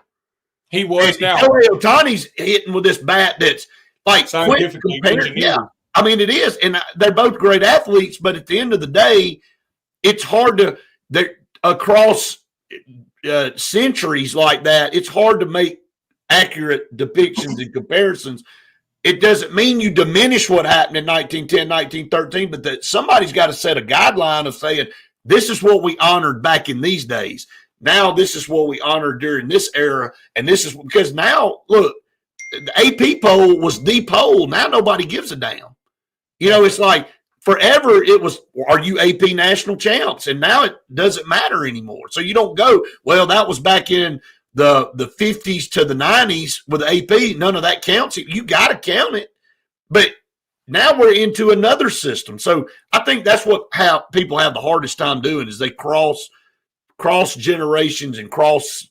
He was. Now Shohei Ohtani's hitting with this bat that's like scientifically engineered. Yeah, I mean it is, and they're both great athletes. But at the end of the day, it's hard to across centuries like that. It's hard to make accurate depictions and comparisons. It doesn't mean you diminish what happened in 1910, 1913, but that somebody's got to set a guideline of saying this is what we honored back in these days. Now this is what we honored during this era, and this is because now look, the AP poll was the poll. Now nobody gives a damn. It's like. Forever it was, are you AP national champs? And now it doesn't matter anymore. So you don't go, well, that was back in the 50s to the 90s with AP. None of that counts. You got to count it. But now we're into another system. So I think that's how people have the hardest time doing is they cross generations and cross,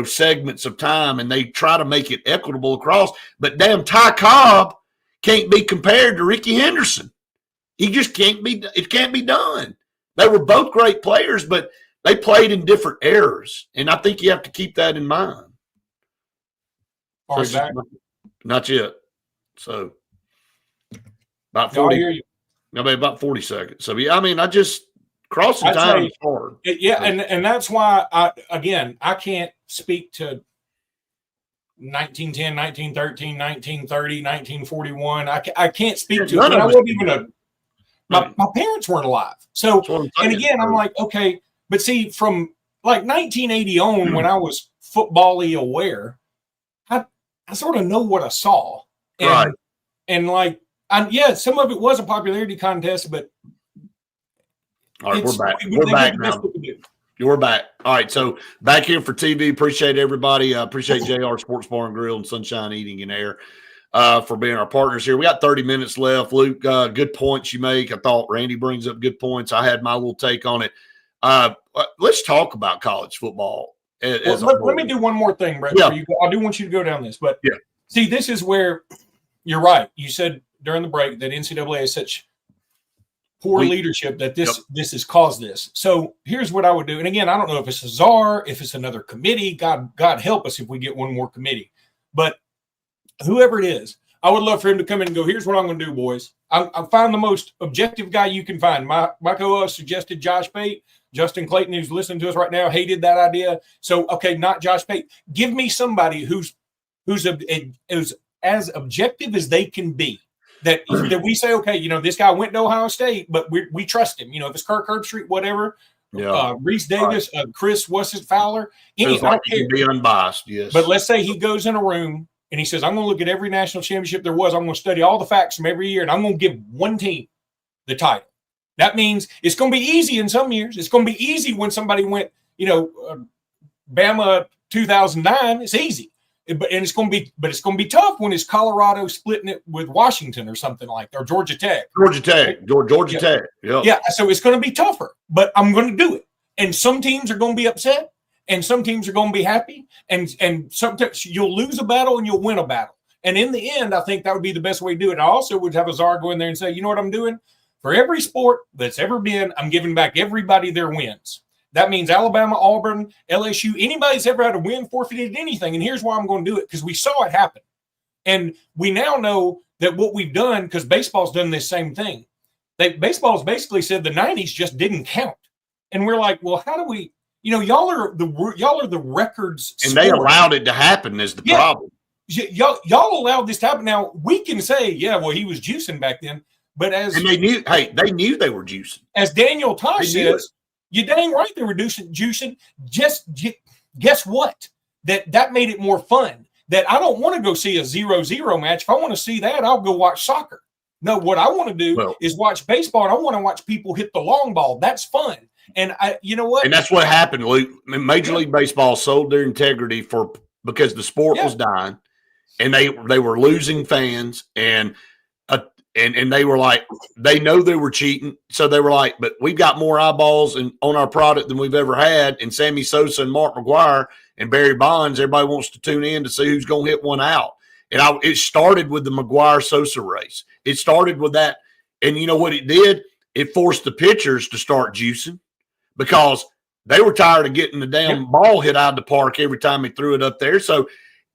segments of time, and they try to make it equitable across. But damn, Ty Cobb can't be compared to Ricky Henderson. He just can't be done. They were both great players, but they played in different eras. And I think you have to keep that in mind. Not yet. So about 40. About 40 seconds. So yeah, I mean, crossing time is hard. Yeah, and that's why I can't speak to 1910, 1913, 1930, 1941. I can't speak to it. I wasn't even my parents weren't alive. So, and again, I'm like, okay, but see, from like 1980 on, when I was football-y aware, I sort of know what I saw. And, right. And like, some of it was a popularity contest, but. All right, we're back. We're back now. You're back. All right, so back here for TV. Appreciate everybody. Appreciate JR Sports Bar and Grill and Sunshine Eating and Air. For being our partners here. We got 30 minutes left. Luke, good points you make. I thought Randy brings up good points. I had my little take on it. Let's talk about college football. Let me do one more thing, Brett. Yeah. I do want you to go down this. But see, this is where you're right. You said during the break that NCAA has such poor leadership that this has caused this. So here's what I would do. And again, I don't know if it's a czar, if it's another committee. God help us if we get one more committee. But whoever it is, I would love for him to come in and go, here's what I'm going to do, boys. I find the most objective guy you can find. My co-host suggested Josh Pate. Justin Clayton, who's listening to us right now, hated that idea. So, okay, not Josh Pate. Give me somebody who's as objective as they can be that we say, okay, you know, this guy went to Ohio State, but we trust him. You know, if it's Kirk Herbstreit, whatever, Reese Davis, Chris, what's his Fowler, I don't care. Be unbiased, yes. But let's say he goes in a room and he says, I'm going to look at every national championship there was. I'm going to study all the facts from every year, and I'm going to give one team the title. That means it's going to be easy in some years. It's going to be easy when somebody went, you know, Bama 2009. It's easy. It's going to be tough when it's Colorado splitting it with Washington or something like that, or Georgia Tech. Georgia Tech. Yeah. So it's going to be tougher, but I'm going to do it. And some teams are going to be upset, and some teams are going to be happy, and sometimes you'll lose a battle and you'll win a battle. And in the end, I think that would be the best way to do it. I also would have Azar go in there and say, you know what I'm doing? For every sport that's ever been, I'm giving back everybody their wins. That means Alabama, Auburn, LSU, anybody that's ever had a win, forfeited anything. And here's why I'm going to do it, because we saw it happen. And we now know that what we've done, because baseball's done this same thing. Baseball's basically said the 90s just didn't count. And we're like, well, how do we, you know, y'all are the records. And sport. They allowed it to happen is the problem. Y'all allowed this to happen. Now, we can say, yeah, well, he was juicing back then. But and they knew they were juicing. As Daniel Tosh says, you dang right they were juicing. Just guess what? That made it more fun. That I don't want to go see a 0-0 match. If I want to see that, I'll go watch soccer. No, what I want to do is watch baseball, and I want to watch people hit the long ball. That's fun. And you know what? And that's what happened, Luke. Major League Baseball sold their integrity because the sport was dying, and they were losing fans, and they were like, they know they were cheating. So they were like, but we've got more eyeballs on our product than we've ever had. And Sammy Sosa and Mark McGwire and Barry Bonds, everybody wants to tune in to see who's going to hit one out. And it started with the McGwire-Sosa race. It started with that. And you know what it did? It forced the pitchers to start juicing because they were tired of getting the damn ball hit out of the park every time he threw it up there. So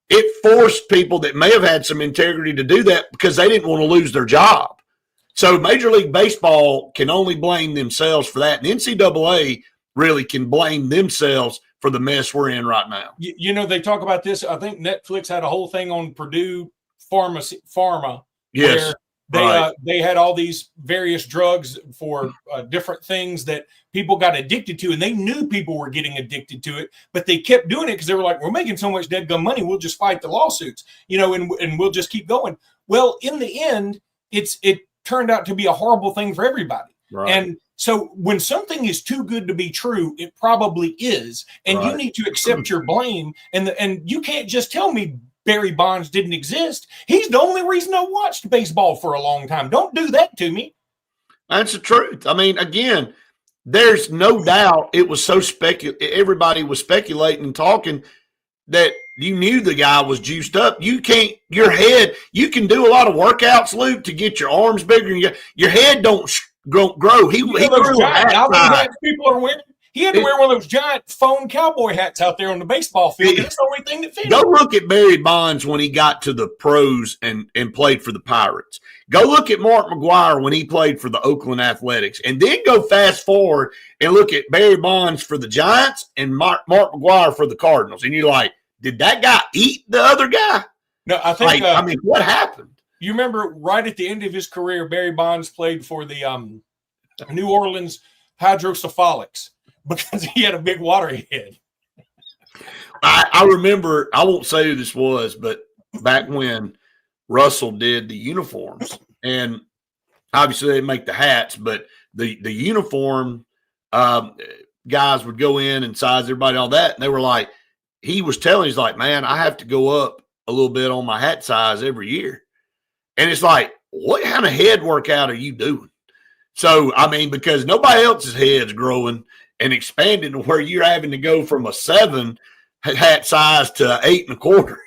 it forced people that may have had some integrity to do that because they didn't want to lose their job. So Major League Baseball can only blame themselves for that. And NCAA really can blame themselves for the mess we're in right now. You know, they talk about this. I think Netflix had a whole thing on Purdue Pharma. Yes. Where they had all these various drugs for different things that people got addicted to, and they knew people were getting addicted to it, but they kept doing it because they were like, we're making so much dead gum money, we'll just fight the lawsuits, you know, and we'll just keep going. Well, in the end, it turned out to be a horrible thing for everybody. Right. And so when something is too good to be true, it probably is, and you need to accept your blame. And you can't just tell me Barry Bonds didn't exist. He's the only reason I watched baseball for a long time. Don't do that to me. That's the truth. I mean, again, there's no doubt it was so everybody was speculating and talking that you knew the guy was juiced up. You can do a lot of workouts, Luke, to get your arms bigger. And your head don't grow. He grew people are wearing. He had to wear one of those giant foam cowboy hats out there on the baseball field. That's the only thing that fit. Go look at Barry Bonds when he got to the pros and played for the Pirates. Go look at Mark McGwire when he played for the Oakland Athletics. And then go fast forward and look at Barry Bonds for the Giants and Mark McGwire for the Cardinals. And you're like, did that guy eat the other guy? No, I think. What happened? You remember right at the end of his career, Barry Bonds played for the New Orleans Hydrocephalics. Because he had a big water head. I remember, I won't say who this was, but back when Russell did the uniforms, and obviously they make the hats, but the uniform guys would go in and size everybody, all that. And they were like, he's like, man, I have to go up a little bit on my hat size every year. And it's like, what kind of head workout are you doing? So, I mean, because nobody else's head's growing and expanding to where you're having to go from a 7 hat size to 8 1/4.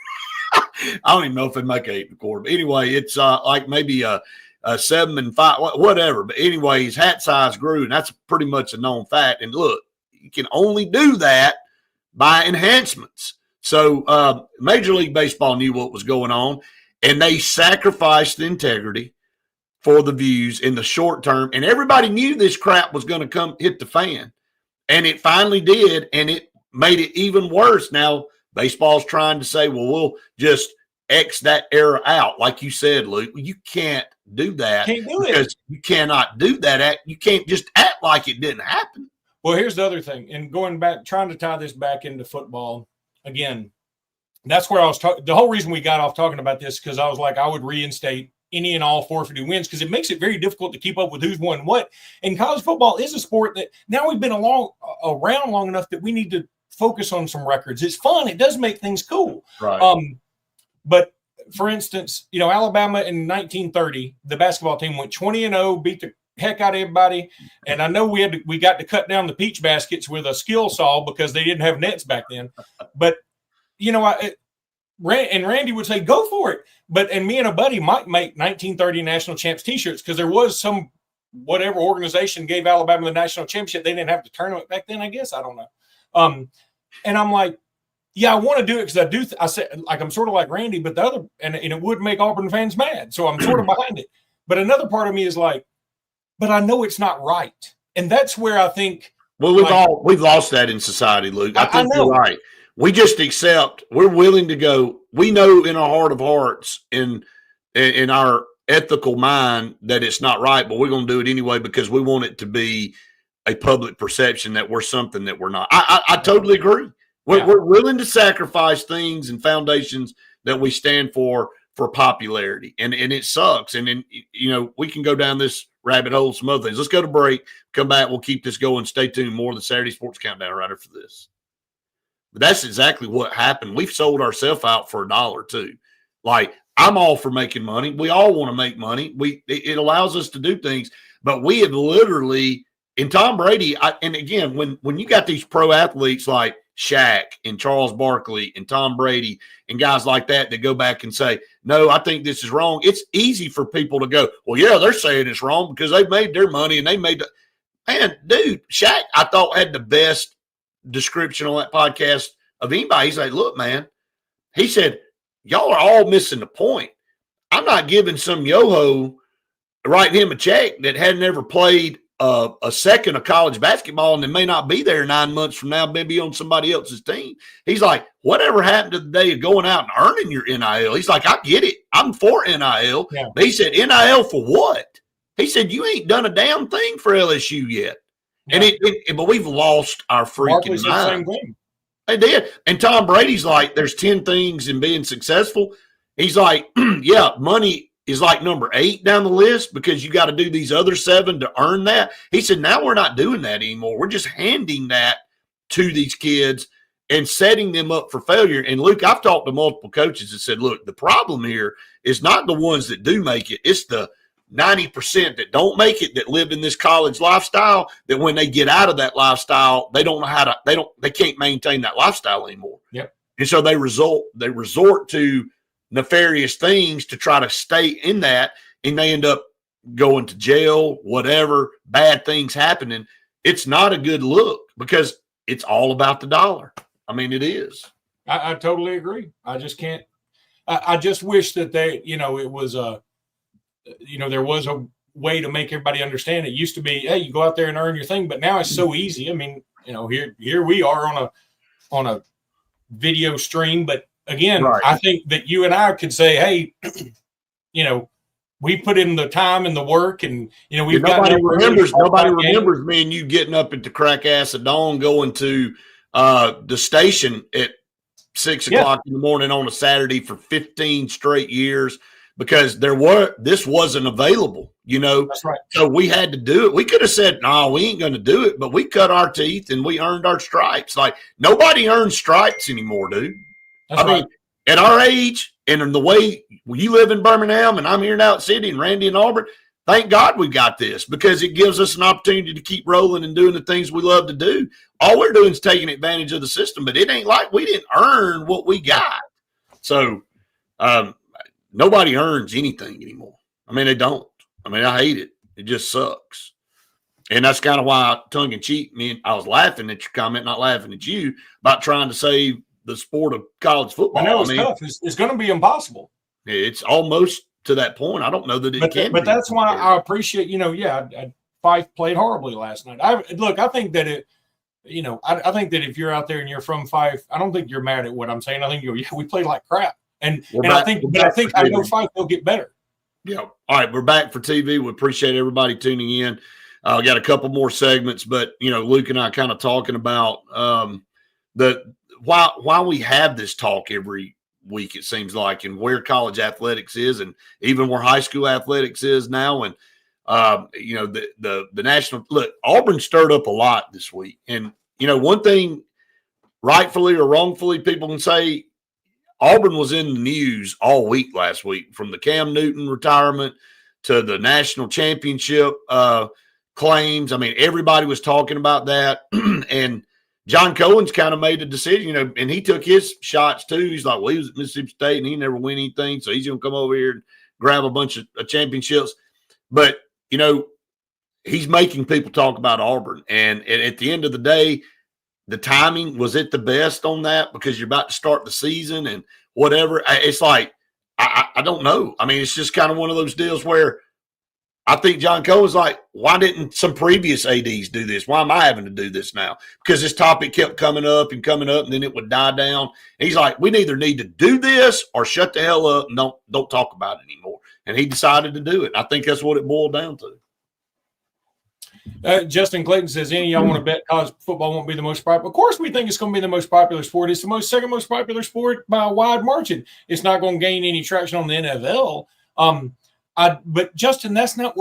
I don't even know if they make 8 1/4. But anyway, it's like maybe a 7 5, whatever. But anyway, his hat size grew, and that's pretty much a known fact. And look, you can only do that by enhancements. So Major League Baseball knew what was going on, and they sacrificed integrity for the views in the short term. And everybody knew this crap was going to come hit the fan. And it finally did, and it made it even worse. Now, baseball's trying to say, well, we'll just X that era out. Like you said, Luke, you can't do that. Can't do because it. You cannot do that. You can't just act like it didn't happen. Well, here's the other thing. And going back, trying to tie this back into football again, that's where I was talking. The whole reason we got off talking about this, because I was like, I would reinstate any and all forfeited wins, because it makes it very difficult to keep up with who's won what. And college football is a sport that now we've been around long enough that we need to focus on some records. It's fun. It does make things cool. Right. But for instance, Alabama in 1930, the basketball team went 20-0, beat the heck out of everybody. And I know we got to cut down the peach baskets with a skill saw because they didn't have nets back then. But and Randy would say, go for it. And me and a buddy might make 1930 national champs t-shirts, because there was some whatever organization gave Alabama the national championship. They didn't have the tournament back then, I guess. I don't know. And I'm like, yeah, I want to do it because I said, like, I'm sort of like Randy, but the other, and it would make Auburn fans mad. So I'm sort of behind it. But another part of me is like, but I know it's not right. And that's where I think. Well, we've lost that in society, Luke. I think know. You're right. We just accept, we're willing to go. We know in our heart of hearts, in our ethical mind, that it's not right, but we're going to do it anyway because we want it to be a public perception that we're something that we're not. I totally agree. We're willing to sacrifice things and foundations that we stand for popularity, and it sucks. And then we can go down this rabbit hole, some other things. Let's go to break. Come back. We'll keep this going. Stay tuned. More of the Saturday Sports Countdown right after this. But that's exactly what happened. We've sold ourselves out for $1 too. Like, I'm all for making money. We all want to make money. It allows us to do things, but we have literally, in Tom Brady, and again, when you got these pro athletes like Shaq and Charles Barkley and Tom Brady and guys like that go back and say, no, I think this is wrong. It's easy for people to go, well, yeah, they're saying it's wrong because they've made their money and they made man, dude, Shaq, I thought, had the best description on that podcast of anybody. He's like, look, man, he said, y'all are all missing the point. I'm not giving some yo-ho writing him a check that hadn't ever played a second of college basketball and they may not be there 9 months from now, maybe on somebody else's team. He's like, whatever happened to the day of going out and earning your NIL? He's like, I get it. I'm for NIL. Yeah. But he said, NIL for what? He said, you ain't done a damn thing for LSU yet. Yeah. And but we've lost our freaking mind. They did. And Tom Brady's like, there's 10 things in being successful. He's like, yeah, money is like number 8 down the list because you got to do these other 7 to earn that. He said, now we're not doing that anymore. We're just handing that to these kids and setting them up for failure. And Luke, I've talked to multiple coaches that said, look, the problem here is not the ones that do make it. It's the 90% that don't make it, that live in this college lifestyle, that when they get out of that lifestyle, they don't know how to, they can't maintain that lifestyle anymore. Yep. And so they resort to nefarious things to try to stay in that, and they end up going to jail, whatever, bad things happening. It's not a good look because it's all about the dollar. I mean, it is. I totally agree. I just can't, I just wish that it was there was a way to make everybody understand. It used to be, hey, you go out there and earn your thing, but now it's so easy. I mean, here we are on a video stream, but again, right. I think that you and I could say, hey, we put in the time and the work, and we've got nobody remembers me and you getting up at the crack ass of dawn, going to the station at 6 o'clock in the morning on a Saturday for 15 straight years. Because this wasn't available, That's right. So we had to do it. We could have said, no, we ain't going to do it, but we cut our teeth and we earned our stripes. Like, nobody earns stripes anymore, dude. I mean, at our age and in the way you live in Birmingham and I'm here in Out City and Randy in Auburn, thank God we got this because it gives us an opportunity to keep rolling and doing the things we love to do. All we're doing is taking advantage of the system, but it ain't like we didn't earn what we got. So, nobody earns anything anymore. I mean, they don't. I mean, I hate it. It just sucks. And that's kind of why, tongue in cheek, I was laughing at your comment, not laughing at you, about trying to save the sport of college football. I know it's tough. It's going to be impossible. It's almost to that point. I don't know that it can. But that's why I appreciate, Fife played horribly last night. I think that I think that if you're out there and you're from Fife, I don't think you're mad at what I'm saying. I think we played like crap. And I know Fife will get better. Yeah. All right, we're back for TV. We appreciate everybody tuning in. We got a couple more segments, but Luke and I kind of talking about why we have this talk every week, it seems like, and where college athletics is, and even where high school athletics is now. And the national look, Auburn stirred up a lot this week. And one thing, rightfully or wrongfully, people can say Auburn was in the news all week last week, from the Cam Newton retirement to the national championship claims. I mean, everybody was talking about that. And John Cohen's kind of made a decision, and he took his shots too. He's like, well, he was at Mississippi State and he never win anything, so he's going to come over here and grab a bunch of championships. But, he's making people talk about Auburn. And at the end of the day, the timing, was it the best on that because you're about to start the season and whatever? It's like, I don't know. I mean, it's just kind of one of those deals where I think John Cohen's like, why didn't some previous ADs do this? Why am I having to do this now? Because this topic kept coming up, and then it would die down. And he's like, we either need to do this or shut the hell up and don't talk about it anymore. And he decided to do it. I think that's what it boiled down to. Justin Clayton says, any of y'all want to bet college football won't be the most popular? Of course we think it's going to be the most popular sport. It's the second most popular sport by a wide margin. It's not going to gain any traction on the NFL. But Justin, that's not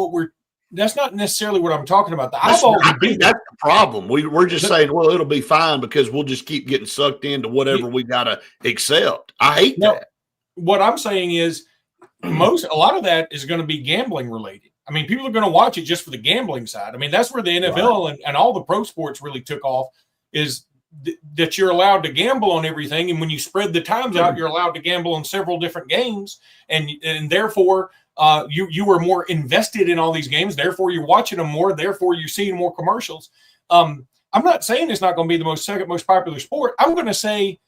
necessarily what I'm talking about. I think that's the problem. We're just saying, well, it'll be fine because we'll just keep getting sucked into whatever we got to accept. I hate that. What I'm saying is a lot of that is going to be gambling related. I mean, people are going to watch it just for the gambling side. I mean, that's where the NFL and all the pro sports really took off, is that you're allowed to gamble on everything. And when you spread the times out, you're allowed to gamble on several different games. And therefore, you were more invested in all these games. Therefore, you're watching them more. Therefore, you're seeing more commercials. I'm not saying it's not going to be the second most popular sport. I'm going to say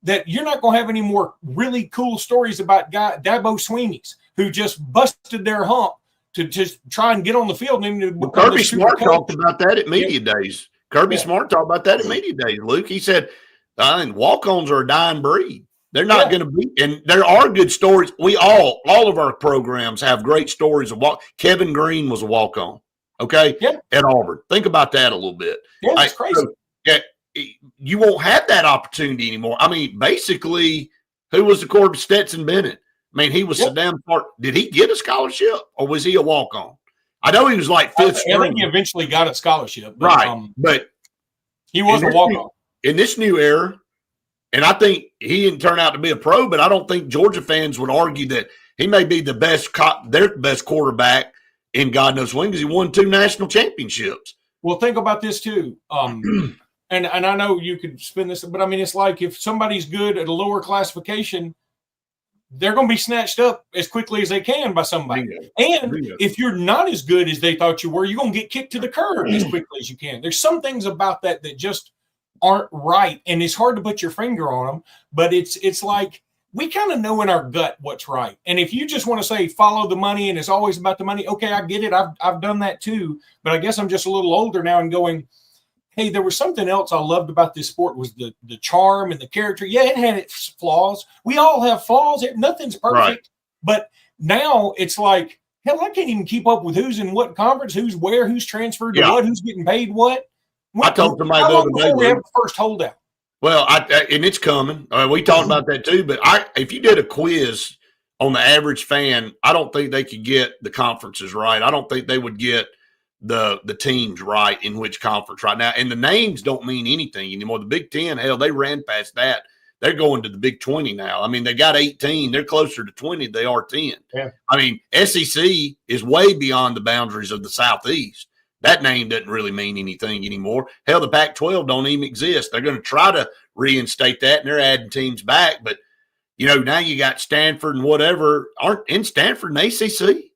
that you're not going to have any more really cool stories about Dabo Swinney's who just busted their hump to just try and get on the field. And Kirby Smart talked about that at media days. Kirby Smart talked about that at media days, Luke. He said, walk-ons are a dying breed. They're not going to be, and there are good stories. All of our programs have great stories of Kevin Green was a walk-on, okay, at Auburn. Think about that a little bit. Yeah, that's crazy. You won't have that opportunity anymore. I mean, basically, who was the quarterback? Stetson Bennett. I mean, he was so damn smart. Did he get a scholarship or was he a walk-on? I know he was like fifth string. I think he eventually got a scholarship. But, right. But he was a walk-on. In this new era, and I think he didn't turn out to be a pro, but I don't think Georgia fans would argue that he may be their best quarterback in God knows when, because he won 2 national championships. Well, think about this too. And I know you could spin this, but I mean, it's like if somebody's good at a lower classification, they're going to be snatched up as quickly as they can by somebody. And if you're not as good as they thought you were, you're going to get kicked to the curb as quickly as you can. There's some things about that just aren't right, and it's hard to put your finger on them, but it's like we kind of know in our gut what's right. And if you just want to say follow the money and it's always about the money, okay, I get it. I've done that too, but I guess I'm just a little older now and going, hey, there was something else I loved about this sport was the charm and the character. Yeah, it had its flaws. We all have flaws. Nothing's perfect. Right. But now it's like, hell, I can't even keep up with who's in what conference, who's where, who's transferred to what, who's getting paid what. I told somebody the other day. We have the first holdout. Well, and it's coming. We talked about that too. But if you did a quiz on the average fan, I don't think they could get the conferences right. I don't think they would get the teams right in which conference right now. And the names don't mean anything anymore. The Big Ten, hell, they ran past that. They're going to the Big 20 now. I mean, they got 18. They're closer to 20 than they are 10. Yeah. I mean, SEC is way beyond the boundaries of the Southeast. That name doesn't really mean anything anymore. Hell, the Pac-12 don't even exist. They're going to try to reinstate that, and they're adding teams back. But, now you got Stanford and whatever. Aren't in Stanford and ACC?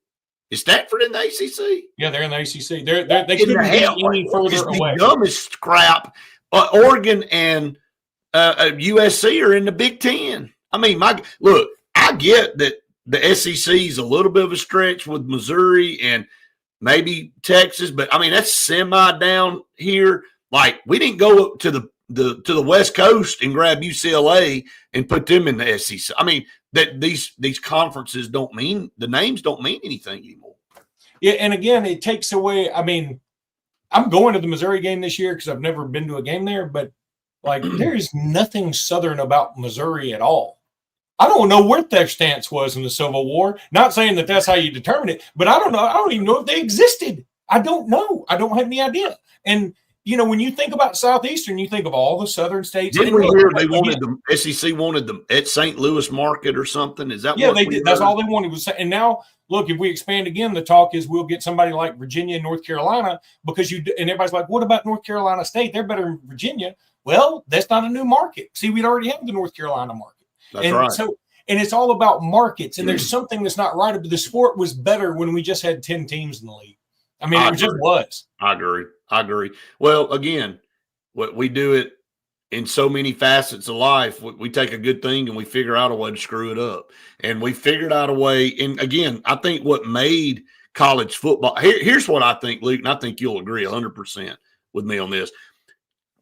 Is Stanford in the ACC? Yeah, they're in the ACC. They couldn't be any further away. The dumbest crap. Oregon and USC are in the Big Ten. I mean, look, I get that the SEC is a little bit of a stretch with Missouri and maybe Texas, but I mean that's semi down here. Like we didn't go up to the West Coast and grab UCLA and put them in the SEC. I mean, that these conferences don't mean, the names don't mean anything anymore. Yeah, and again, it takes away. I mean, I'm going to the Missouri game this year because I've never been to a game there, but like there is nothing Southern about Missouri at all. I don't know what their stance was in the Civil War. Not saying that that's how you determine it, but I don't know. I don't even know if they existed. I don't know. I don't have any idea. And you know, when you think about Southeastern, you think of all the Southern states. Didn't we hear they wanted them? SEC wanted them at St. Louis market or something? Is that yeah? What They did. That's all they wanted was. And now, look, if we expand again, the talk is we'll get somebody like Virginia and North Carolina because you. And everybody's like, what about North Carolina State? They're better than Virginia. Well, that's not a new market. See, we'd already have the North Carolina market. That's right. So, and it's all about markets. And there's something that's not right. But the sport was better when we just had 10 teams in the league. I mean, it just was. I agree. Well, again, what we do it in so many facets of life. We take a good thing and we figure out a way to screw it up. And we figured out a way. And again, I think what made college football, here's what I think, Luke, and I think you'll agree 100% with me on this.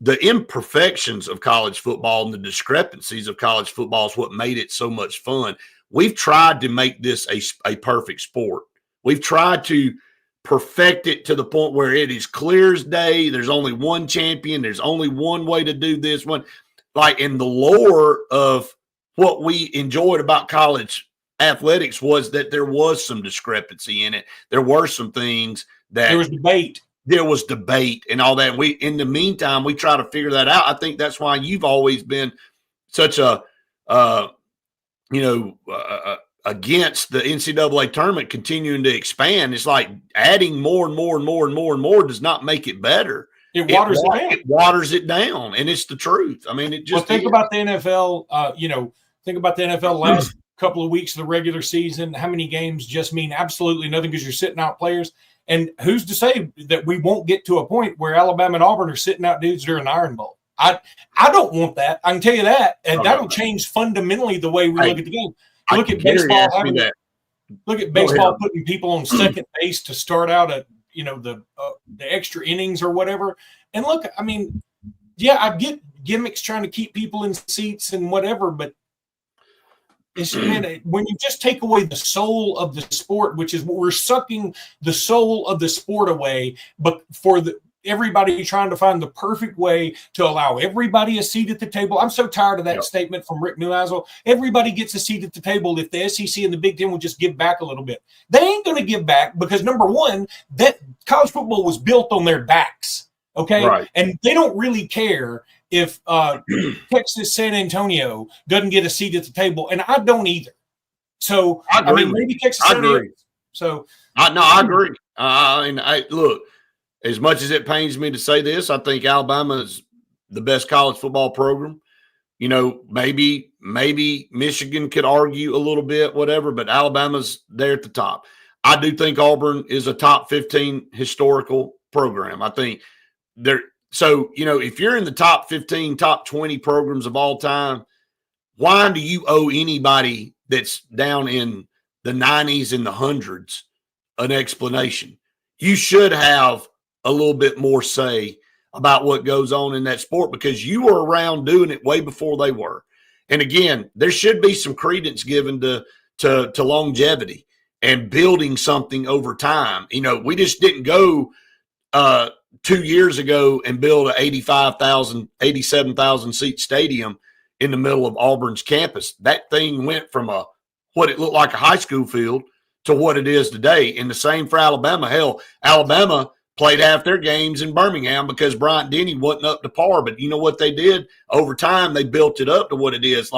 The imperfections of college football and the discrepancies of college football is what made it so much fun. We've tried to make this a perfect sport. We've tried to perfect it to the point where it is clear as day. There's only one champion. There's only one way to do this one. Like in the lore of what we enjoyed about college athletics was that there was some discrepancy in it. There were some things that there was debate. There was debate and all that. And we, in the meantime, we try to figure that out. I think that's why you've always been such a, against the NCAA tournament continuing to expand. It's like adding more and more and more and more and more does not make it better. It waters it down. It waters it down, and it's the truth. I mean, it just. Well, think about the NFL. Think about the NFL last couple of weeks of the regular season. How many games just mean absolutely nothing because you're sitting out players. And who's to say that we won't get to a point where Alabama and Auburn are sitting out dudes during the Iron Bowl? I don't want that. I can tell you that. And that'll change fundamentally the way we look at the game. Look at baseball. Look at baseball putting people on second base to start out at the extra innings or whatever. And look, I mean, yeah, I get gimmicks trying to keep people in seats and whatever, but it's when you just take away the soul of the sport, which is what we're sucking the soul of the sport away, but for everybody trying to find the perfect way to allow everybody a seat at the table. I'm so tired of that statement from Rick Neuheisel. Everybody gets a seat at the table if the SEC and the Big Ten will just give back a little bit. They ain't going to give back because, number one, that college football was built on their backs, okay? Right. And they don't really care if Texas San Antonio doesn't get a seat at the table, and I don't either. So, I mean, maybe Texas San Antonio. So, I agree. Look, as much as it pains me to say this, I think Alabama is the best college football program. Maybe Michigan could argue a little bit, whatever, but Alabama's there at the top. I do think Auburn is a top 15 historical program. I think they're so, if you're in the top 15, top 20 programs of all time, why do you owe anybody that's down in the 90s and the hundreds an explanation? You should have a little bit more say about what goes on in that sport because you were around doing it way before they were. And again, there should be some credence given to longevity and building something over time. We just didn't go 2 years ago and build an 87,000 seat stadium in the middle of Auburn's campus. That thing went from what it looked like a high school field to what it is today. And the same for Alabama. Hell, Alabama played half their games in Birmingham because Bryant Denny wasn't up to par. But you know what they did? Over time, they built it up to what it is.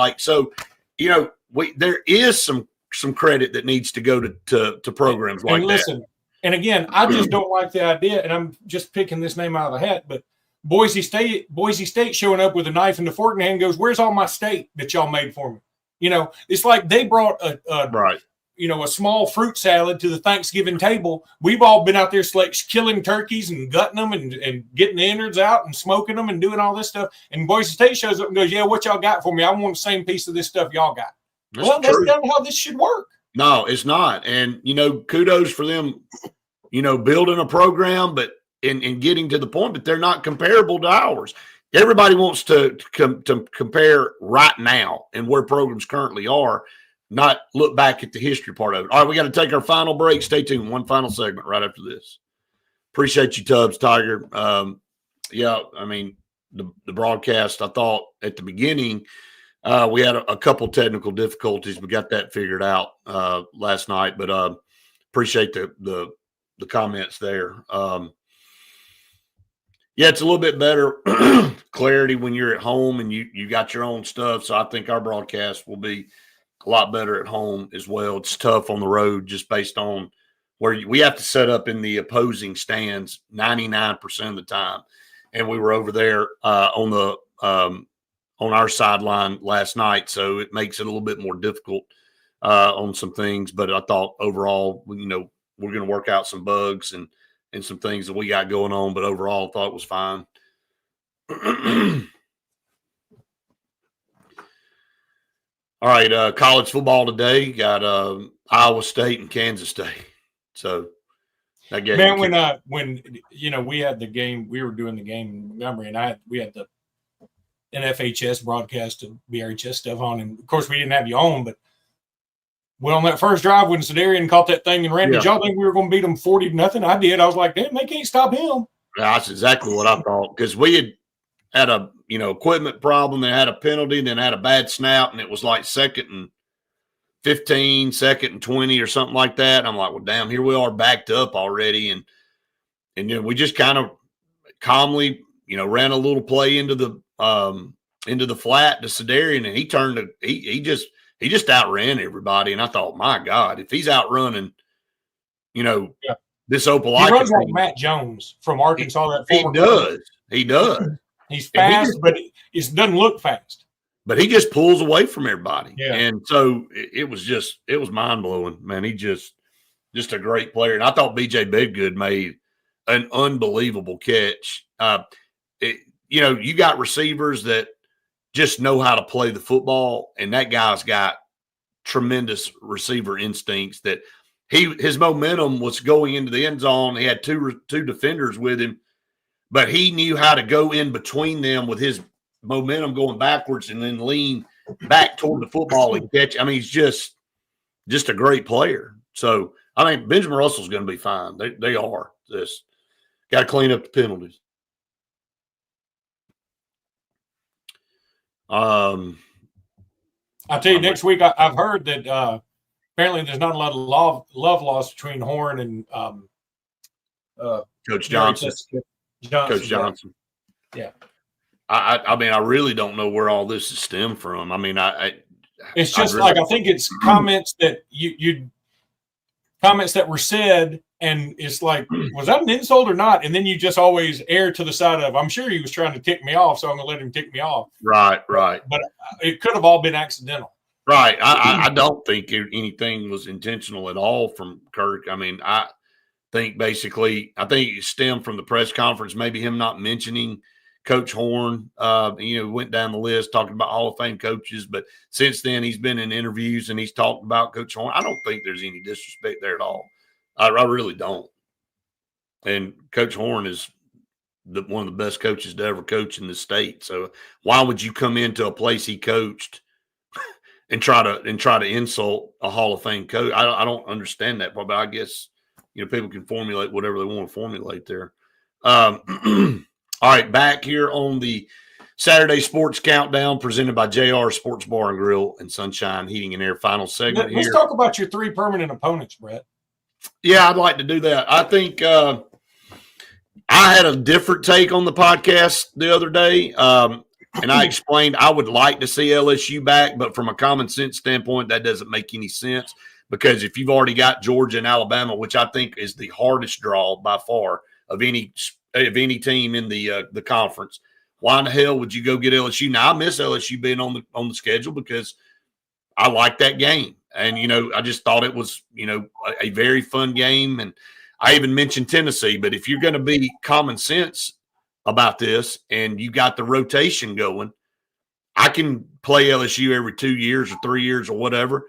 There is some credit that needs to go to programs like that. And again, I just don't like the idea, and I'm just picking this name out of the hat, but Boise State showing up with a knife and a fork in hand goes, "Where's all my steak that y'all made for me?" It's like they brought a small fruit salad to the Thanksgiving table. We've all been out there killing turkeys and gutting them and getting the innards out and smoking them and doing all this stuff. And Boise State shows up and goes, "Yeah, what y'all got for me? I want the same piece of this stuff y'all got." That's not how this should work. No, it's not. And, kudos for them, building a program, but in getting to the point, but they're not comparable to ours. Everybody wants to compare right now and where programs currently are. not look back at the history part of it. All right, we got to take our final break. Stay tuned. One final segment right after this. Appreciate you, Tubbs, Tiger. Yeah, I mean, the broadcast, I thought at the beginning, we had a couple technical difficulties. We got that figured out last night, but appreciate the comments there. Yeah, it's a little bit better clarity when you're at home and you got your own stuff. So I think our broadcast will be a lot better at home as well. It's tough on the road just based on where we have to set up in the opposing stands 99% of the time. And we were over there on our sideline last night, so it makes it a little bit more difficult on some things. But I thought overall, we're going to work out some bugs and some things that we got going on. But overall, I thought it was fine. All right, college football today got Iowa State and Kansas State. So that game, man, when we had the game, we were doing the game in Montgomery, and we had the NFHS broadcast and BRHS stuff on, and of course we didn't have you on, but on that first drive when Sedarian caught that thing and ran, did y'all think we were going to beat them 40-0? I did. I was like, damn, they can't stop him. That's exactly what I thought, because we had a equipment problem, then had a penalty, then had a bad snap, and it was like 2nd and 15, 2nd and 20 or something like that. And I'm like, well, damn, here we are backed up already. And we just kind of calmly, ran a little play into the flat to Sedarian, and he turned to, he just outran everybody. And I thought, my God, if he's outrunning, this Opelika. He runs like Matt Jones from Arkansas. He does. He's fast, but it doesn't look fast. But he just pulls away from everybody. Yeah. And so it was mind blowing, man. He just a great player. And I thought BJ Bedgood made an unbelievable catch. You got receivers that just know how to play the football, and that guy's got tremendous receiver instincts. That his momentum was going into the end zone. He had two defenders with him, but he knew how to go in between them with his momentum going backwards and then lean back toward the football and catch. I mean, he's just a great player. So I think Benjamin Russell's going to be fine. They are. Just got to clean up the penalties. I'll tell you, next week I've heard that apparently there's not a lot of love lost between Horn and Coach Johnson. Coach Johnson. Yeah. I mean, I really don't know where all this is stemmed from. I mean, it's just I think it's comments that comments that were said, and it's like, was that an insult or not? And then you just always err to the side of, I'm sure he was trying to tick me off, so I'm going to let him tick me off. Right. But it could have all been accidental. Right. I don't think anything was intentional at all from Kirk. I mean, I think it stemmed from the press conference, maybe him not mentioning Coach Horn. Went down the list talking about Hall of Fame coaches, but since then he's been in interviews and he's talked about Coach Horn. I don't think there's any disrespect there at all. I really don't. And Coach Horn is one of the best coaches to ever coach in the state. So why would you come into a place he coached and try to insult a Hall of Fame coach? I don't understand that, but I guess people can formulate whatever they want to formulate there. All right, back here on the Saturday Sports Countdown presented by JR Sports Bar and Grill and Sunshine Heating and Air. Final segment here. Let's talk about your 3 permanent opponents, Brett. Yeah, I'd like to do that. I think I had a different take on the podcast the other day, and I explained I would like to see LSU back, but from a common sense standpoint, that doesn't make any sense because if you've already got Georgia and Alabama, which I think is the hardest draw by far of any team in the conference, why in the hell would you go get LSU? Now I miss LSU being on the schedule because I like that game, and I just thought it was a very fun game, and I even mentioned Tennessee. But if you're going to be common sense about this and you got the rotation going, I can play LSU every 2 years or 3 years or whatever.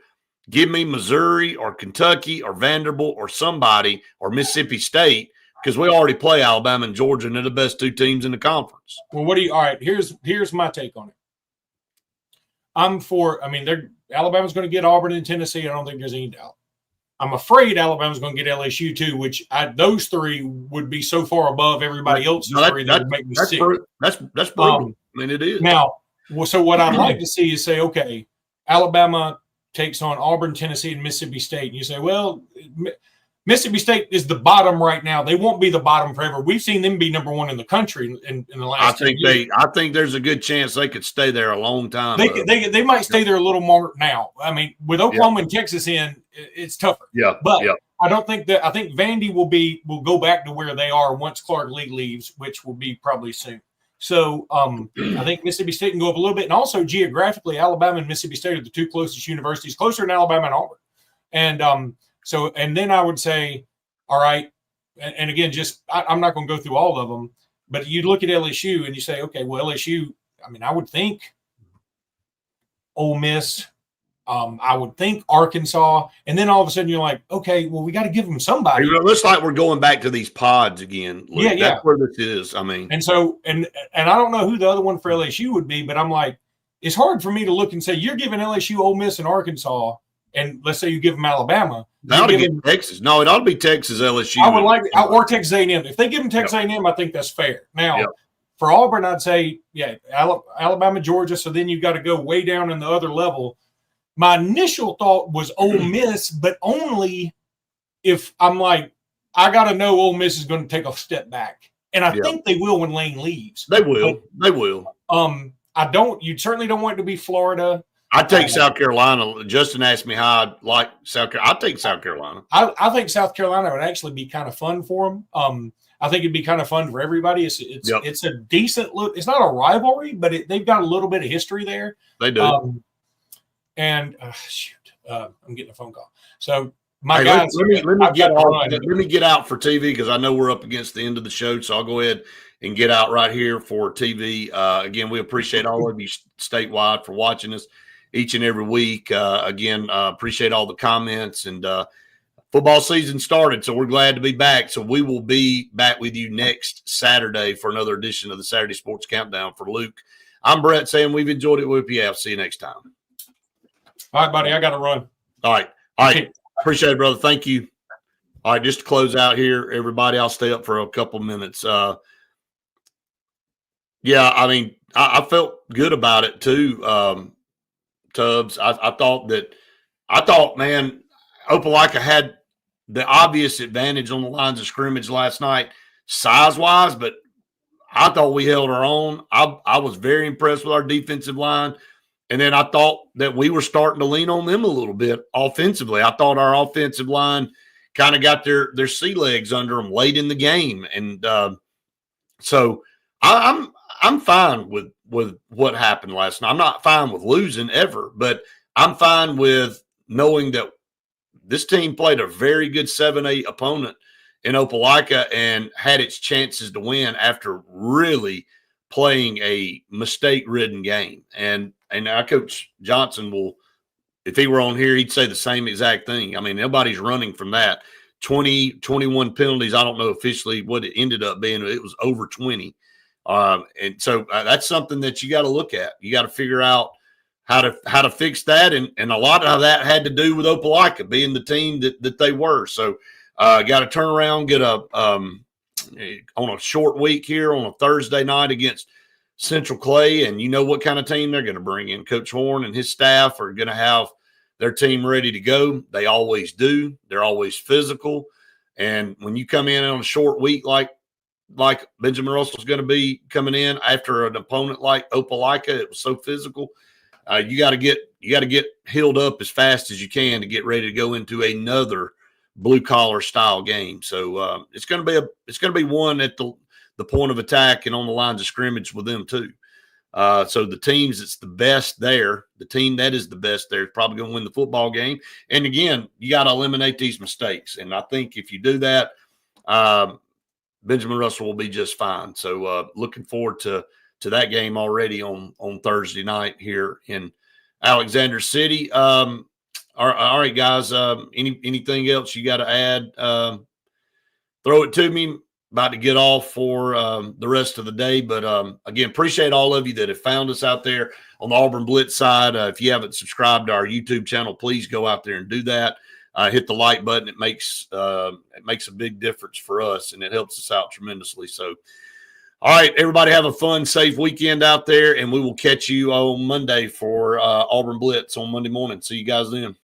Give me Missouri or Kentucky or Vanderbilt or somebody or Mississippi State. Because we already play Alabama and Georgia, and they're the best 2 teams in the conference. Well, all right, here's my take on it. Alabama's going to get Auburn and Tennessee. I don't think there's any doubt. I'm afraid Alabama's going to get LSU too, which those three would be so far above everybody else's three that would make me sick. That's brutal. I mean, it is. Now, so what I'd like to see is say, okay, Alabama takes on Auburn, Tennessee, and Mississippi State. And you say, well, Mississippi State is the bottom right now. They won't be the bottom forever. We've seen them be number one in the country in the last 10 years. I think there's a good chance they could stay there a long time. They might stay there a little more now. I mean, with Oklahoma and Texas in, it's tougher. Yeah. But I don't think that – I think Vandy will go back to where they are once Clark Lee leaves, which will be probably soon. So I think Mississippi State can go up a little bit. And also geographically, Alabama and Mississippi State are the two closest universities, closer than Alabama and Auburn. And and then I would say, all right, and again, I'm not going to go through all of them, but you look at LSU and you say, okay, well, LSU, I mean, I would think Ole Miss, I would think Arkansas, and then all of a sudden you're like, okay, well, we got to give them somebody. It looks like we're going back to these pods again. Luke. Yeah, that's where this is. I mean, and so and I don't know who the other one for LSU would be, but I'm like, it's hard for me to look and say you're giving LSU, Ole Miss, and Arkansas, and let's say you give them Alabama. That ought to get Texas. No, it ought to be Texas, LSU. I would like or Texas A&M. If they give them Texas A&M, I think that's fair. Now, for Auburn, I'd say, Alabama, Georgia. So then you've got to go way down in the other level. My initial thought was Ole Miss, but only if I'm like, I got to know Ole Miss is going to take a step back. And I think they will when Lane leaves. They will. They will. You certainly don't want it to be Florida. I take South Carolina. Justin asked me how I like South Carolina. I take South Carolina. I think South Carolina would actually be kind of fun for them. I think it'd be kind of fun for everybody. It's a decent look. It's not a rivalry, but they've got a little bit of history there. They do. I'm getting a phone call. So my guys, let me get out for TV because I know we're up against the end of the show. So I'll go ahead and get out right here for TV. Again, we appreciate all of you statewide for watching us each and every week. Appreciate all the comments, and football season started, so we're glad to be back. So we will be back with you next Saturday for another edition of the Saturday Sports Countdown. For Luke, I'm Brett saying we've enjoyed it with you. I'll see you next time. All right, buddy, I got to run. All right. Appreciate it, brother. Thank you. All right, just to close out here, everybody, I'll stay up for a couple minutes. I mean, I felt good about it too. Tubbs. I thought, man, Opelika had the obvious advantage on the lines of scrimmage last night, size-wise, but I thought we held our own. I was very impressed with our defensive line, and then I thought that we were starting to lean on them a little bit offensively. I thought our offensive line kind of got their sea legs under them late in the game, and so I'm fine with what happened last night. I'm not fine with losing ever, but I'm fine with knowing that this team played a very good 7-8 opponent in Opelika and had its chances to win after really playing a mistake-ridden game. And our Coach Johnson will, if he were on here, he'd say the same exact thing. I mean, nobody's running from that. 21 penalties. I don't know officially what it ended up being. It was over 20. And so that's something that you got to look at. You got to figure out how to fix that. And a lot of that had to do with Opelika being the team that they were. So got to turn around, get on a short week here on a Thursday night against Central Clay. And you know what kind of team they're going to bring in. Coach Horn and his staff are going to have their team ready to go. They always do. They're always physical. And when you come in on a short week like Benjamin Russell's going to be coming in after an opponent like Opelika, it was so physical. You got to get healed up as fast as you can to get ready to go into another blue collar style game. So it's going to be one at the point of attack and on the lines of scrimmage with them too. So the teams that's the best there, the team that is the best there is probably going to win the football game. And again, you got to eliminate these mistakes. And I think if you do that, Benjamin Russell will be just fine. So looking forward to that game already on Thursday night here in Alexander City. All right, guys. Anything else you got to add? Throw it to me. about to get off for the rest of the day. But again, appreciate all of you that have found us out there on the Auburn Blitz side. If you haven't subscribed to our YouTube channel, please go out there and do that. Hit the like button. It makes a big difference for us, and it helps us out tremendously. So, all right, everybody have a fun, safe weekend out there, and we will catch you on Monday for Auburn Blitz on Monday morning. See you guys then.